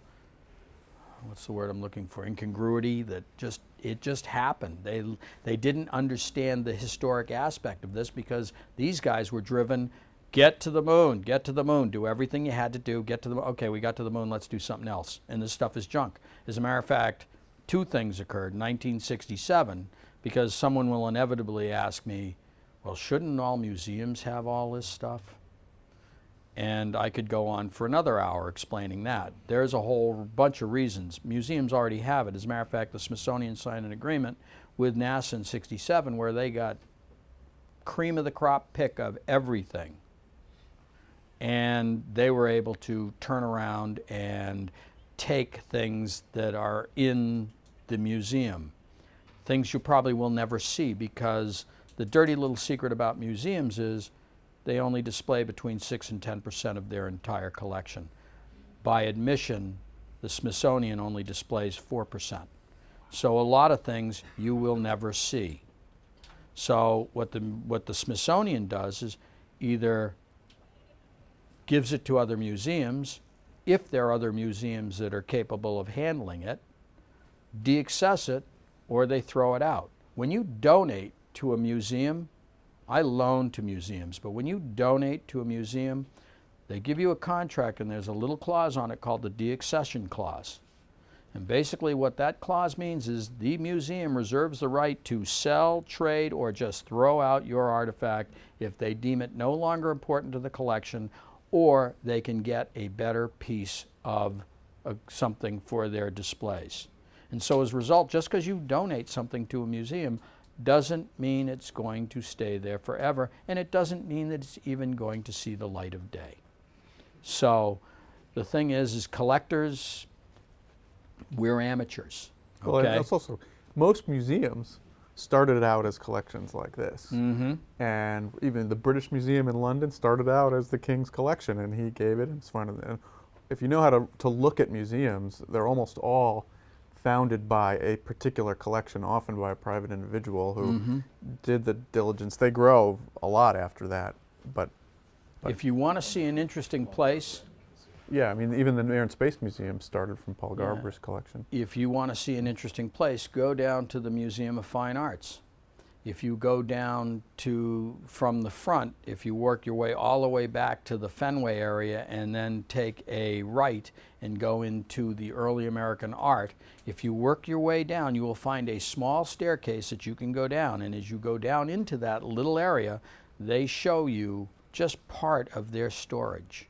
what's the word I'm looking for, incongruity that it just happened. They didn't understand the historic aspect of this because these guys were driven, get to the moon, do everything you had to do, get to the moon. Okay, we got to the moon, let's do something else. And this stuff is junk. As a matter of fact, two things occurred in 1967, because someone will inevitably ask me, well, shouldn't all museums have all this stuff? And I could go on for another hour explaining that. There's a whole bunch of reasons. Museums already have it. As a matter of fact, the Smithsonian signed an agreement with NASA in '67 where they got cream of the crop pick of everything. And they were able to turn around and take things that are in the museum, things you probably will never see, because the dirty little secret about museums is they only display between 6 and 10% of their entire collection. By admission, the Smithsonian only displays 4%. So a lot of things you will never see. So what the Smithsonian does is either gives it to other museums, if there are other museums that are capable of handling it, de-access it, or they throw it out. When you donate to a museum, I loan to museums, but when you donate to a museum, they give you a contract and there's a little clause on it called the de-accession clause. And basically what that clause means is the museum reserves the right to sell, trade, or just throw out your artifact if they deem it no longer important to the collection, or they can get a better piece of something for their displays. And so as a result, just because you donate something to a museum doesn't mean it's going to stay there forever, and it doesn't mean that it's even going to see the light of day. So the thing is collectors, we're amateurs. Well, Okay. and that's also, most museums started out as collections like this. Mm-hmm. And even the British Museum in London started out as the King's collection, and he gave it. And it's fun. And if you know how to look at museums, they're almost all founded by a particular collection, often by a private individual who did the diligence. They grow a lot after that, but If you want to see an interesting place, yeah, I mean, even the Air and Space Museum started from Paul Yeah. Garber's collection. if you want to see an interesting place, go down to the Museum of Fine Arts. If you go down from the front, if you work your way all the way back to the Fenway area and then take a right and go into the early American art, if you work your way down, you will find a small staircase that you can go down. And as you go down into that little area, they show you just part of their storage.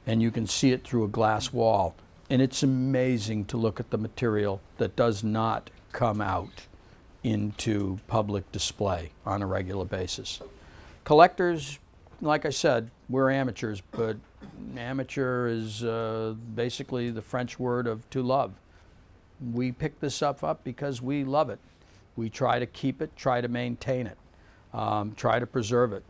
And you can see it through a glass wall. And it's amazing to look at the material that does not come out into public display on a regular basis. Collectors, like I said, we're amateurs, but amateur is basically the French word of to love. We pick this stuff up because we love it. We try to keep it, try to maintain it, try to preserve it.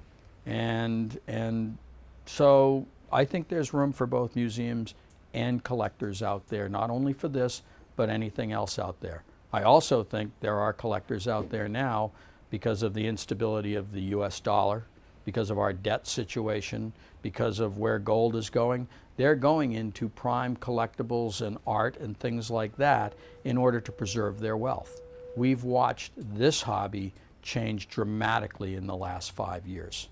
And so I think there's room for both museums and collectors out there, not only for this, but anything else out there. I also think there are collectors out there now because of the instability of the US dollar, because of our debt situation, because of where gold is going. They're going into prime collectibles and art and things like that in order to preserve their wealth. We've watched this hobby change dramatically in the last 5 years.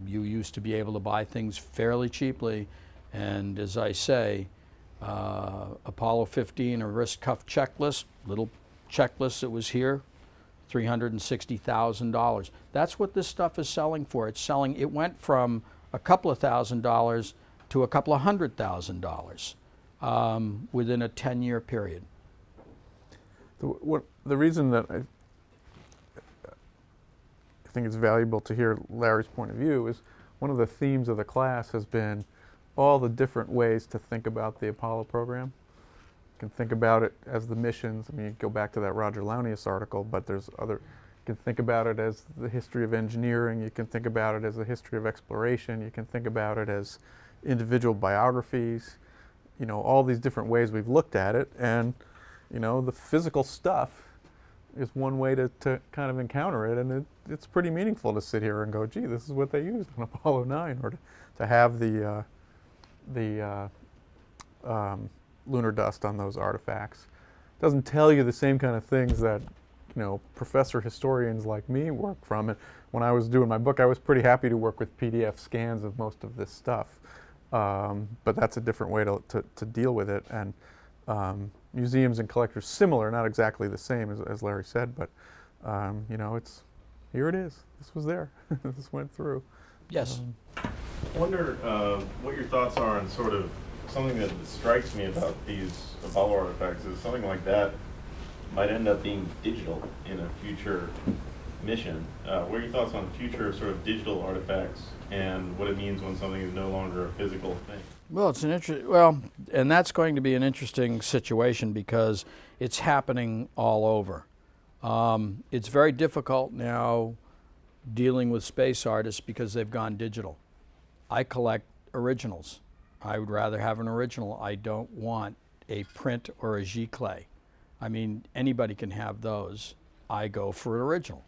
You used to be able to buy things fairly cheaply, and as I say, Apollo 15, a wrist cuff checklist, little checklist that was here, $360,000. That's what this stuff is selling for. It went from a couple of $1,000s to a couple of $100,000 within a 10-year period. The reason that I think it's valuable to hear Larry's point of view is one of the themes of the class has been all the different ways to think about the Apollo program. You can think about it as the missions. I mean, you go back to that Roger Launius article, but there's other. You can think about it as the history of engineering. You can think about it as a history of exploration. You can think about it as individual biographies. You know, all these different ways we've looked at it, and you know, the physical stuff is one way to kind of encounter it, and it's pretty meaningful to sit here and go, gee, this is what they used on Apollo 9, or to have the lunar dust on those artifacts. It doesn't tell you the same kind of things that, you know, professor historians like me work from. And when I was doing my book, I was pretty happy to work with PDF scans of most of this stuff. But that's a different way to deal with it. And museums and collectors, similar, not exactly the same as Larry said, but you know, here it is. This was there. This went through. Yes. I wonder what your thoughts are on sort of something that strikes me about these Apollo artifacts is something like that might end up being digital in a future mission. What are your thoughts on future sort of digital artifacts and what it means when something is no longer a physical thing? Well, and that's going to be an interesting situation because it's happening all over. It's very difficult now dealing with space artists because they've gone digital. I collect originals. I would rather have an original. I don't want a print or a giclée. I mean, anybody can have those. I go for an original.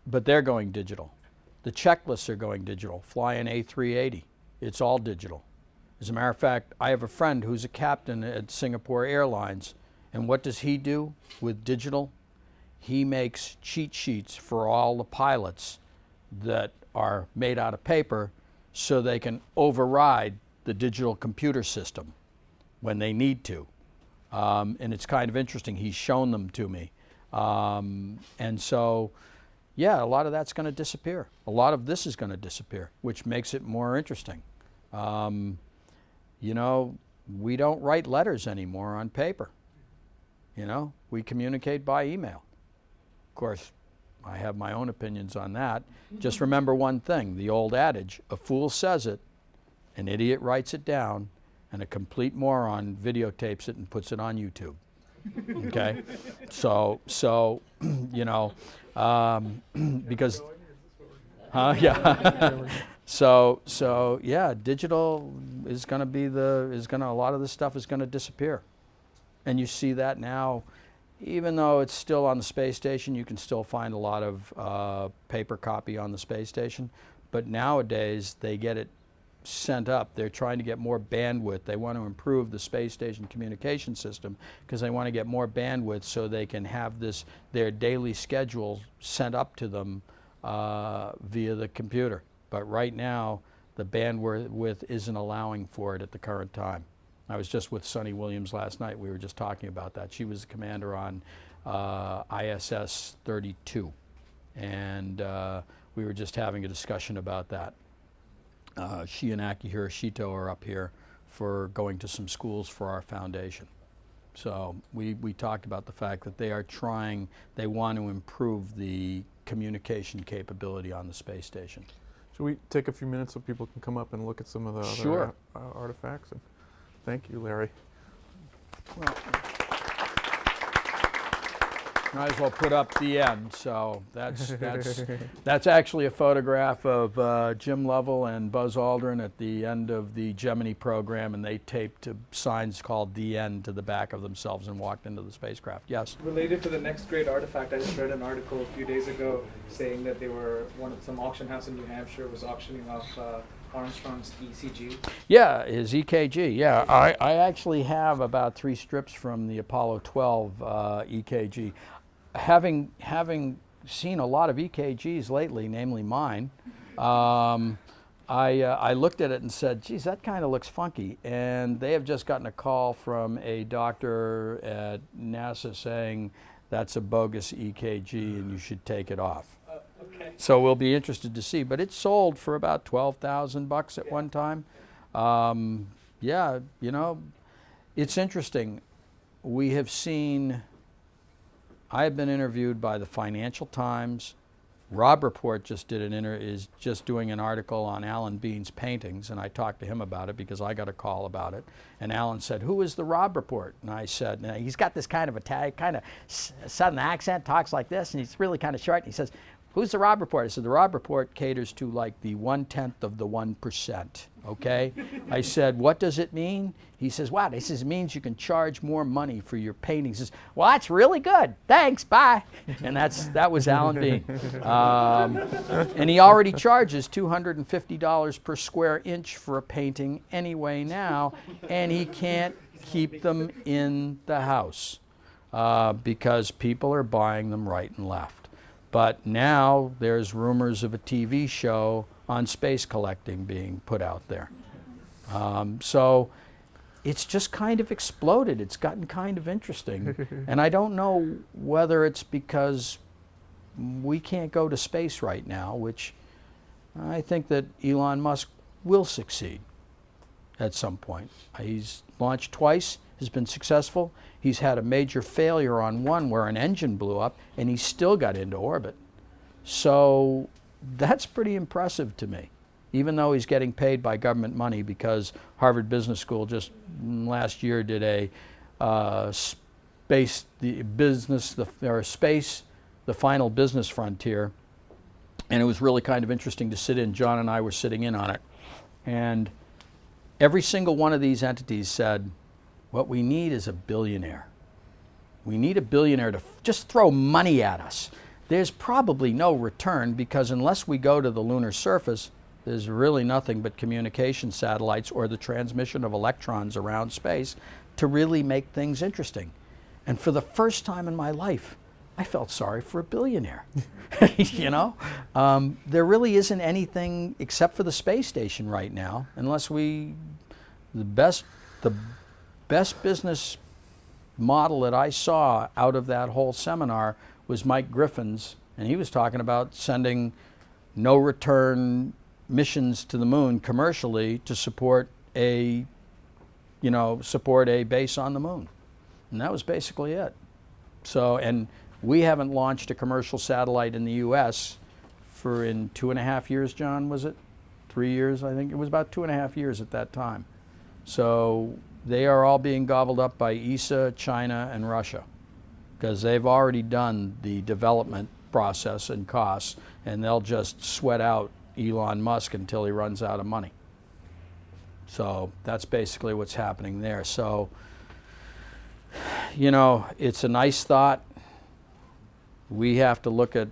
But they're going digital. The checklists are going digital. Fly an A380. It's all digital. As a matter of fact, I have a friend who's a captain at Singapore Airlines, and what does he do with digital? He makes cheat sheets for all the pilots that are made out of paper so they can override the digital computer system when they need to. And it's kind of interesting. He's shown them to me. And so, yeah, a lot of that's going to disappear. A lot of this is going to disappear, which makes it more interesting. You know, we don't write letters anymore on paper. You know, we communicate by email. Of course, I have my own opinions on that. Just remember one thing, the old adage, a fool says it, an idiot writes it down, and a complete moron videotapes it and puts it on YouTube. Okay? So you know, because, yeah. So yeah, digital is going to be a lot of this stuff is going to disappear. And you see that now, even though it's still on the space station, you can still find a lot of paper copy on the space station. But nowadays, they get it sent up. They're trying to get more bandwidth. They want to improve the space station communication system because they want to get more bandwidth so they can have their daily schedule sent up to them via the computer. But right now, the bandwidth isn't allowing for it at the current time. I was just with Sunny Williams last night. We were just talking about that. She was the commander on ISS 32, and we were just having a discussion about that. She and Akihiro Shito are up here for going to some schools for our foundation. So we talked about the fact that they want to improve the communication capability on the space station. Should we take a few minutes so people can come up and look at some of the Sure. other artifacts? And thank you, Larry. Well, might as well put up the end. So that's actually a photograph of Jim Lovell and Buzz Aldrin at the end of the Gemini program, and they taped signs called "The End" to the back of themselves and walked into the spacecraft. Yes. Related to the next great artifact, I just read an article a few days ago saying that some auction house in New Hampshire was auctioning off Armstrong's ECG. Yeah, his EKG. Yeah, I actually have about 3 strips from the Apollo 12 EKG. Having seen a lot of EKGs lately, namely mine, I looked at it and said, geez, that kind of looks funky. And they have just gotten a call from a doctor at NASA saying that's a bogus EKG and you should take it off. Okay. So we'll be interested to see. But it sold for about $12,000 at one time. Yeah, you know, it's interesting. We have seen, I have been interviewed by the Financial Times. Rob Report is just doing an article on Alan Bean's paintings, and I talked to him about it because I got a call about it. And Alan said, "Who is the Rob Report?" And I said, "He's got this kind of southern accent, talks like this, and he's really kind of short." And he says, "Who's the Rob Report?" I said, "The Rob Report caters to like the 1/10 of the 1%, okay?" I said, "What does it mean?" He says, "What?" He says, "It means you can charge more money for your paintings." He says, "Well, that's really good. Thanks, bye." And that was Alan Bean. And he already charges $250 per square inch for a painting anyway now, and he can't keep them in the house because people are buying them right and left. But now there's rumors of a TV show on space collecting being put out there. So it's just kind of exploded. It's gotten kind of interesting. And I don't know whether it's because we can't go to space right now, which I think that Elon Musk will succeed at some point. He's launched twice, has been successful. He's had a major failure on one where an engine blew up, and he still got into orbit. So that's pretty impressive to me, even though he's getting paid by government money, because Harvard Business School just last year did a space, the final business frontier, and it was really kind of interesting to sit in. John and I were sitting in on it, and every single one of these entities said, what we need is a billionaire. We need a billionaire to just throw money at us. There's probably no return, because unless we go to the lunar surface, there's really nothing but communication satellites or the transmission of electrons around space to really make things interesting. And for the first time in my life, I felt sorry for a billionaire. You know, there really isn't anything except for the space station right now, unless the best business model that I saw out of that whole seminar was Mike Griffin's, and he was talking about sending no return missions to the moon commercially to support a base on the moon. And that was basically it. So, and We haven't launched a commercial satellite in the U.S. for in 2.5 years, John, was it? 3 years, I think. It was about 2.5 years at that time. So they are all being gobbled up by ESA, China, and Russia, because they've already done the development process and costs, and they'll just sweat out Elon Musk until he runs out of money. So that's basically what's happening there. So, you know, it's a nice thought. We have to look at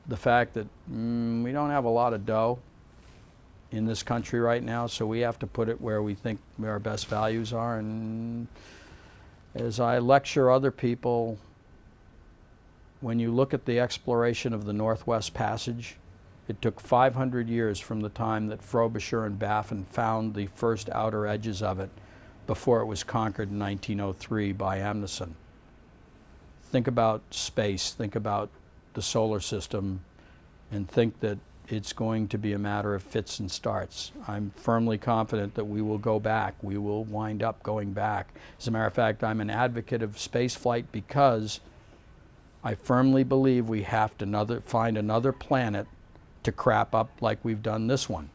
the fact that we don't have a lot of dough in this country right now, so we have to put it where we think our best values are. And as I lecture other people, when you look at the exploration of the Northwest Passage, it took 500 years from the time that Frobisher and Baffin found the first outer edges of it before it was conquered in 1903 by Amundsen. Think about space, think about the solar system, and think that it's going to be a matter of fits and starts. I'm firmly confident that we will go back. We will wind up going back. As a matter of fact, I'm an advocate of space flight because I firmly believe we have to find another planet to crap up like we've done this one.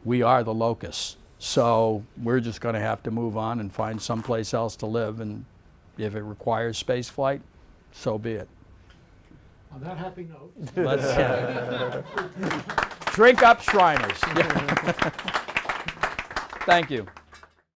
We are the locusts. So we're just going to have to move on and find someplace else to live, and if it requires space flight, so be it. On that happy note. Let's drink up, Shriners. Thank you.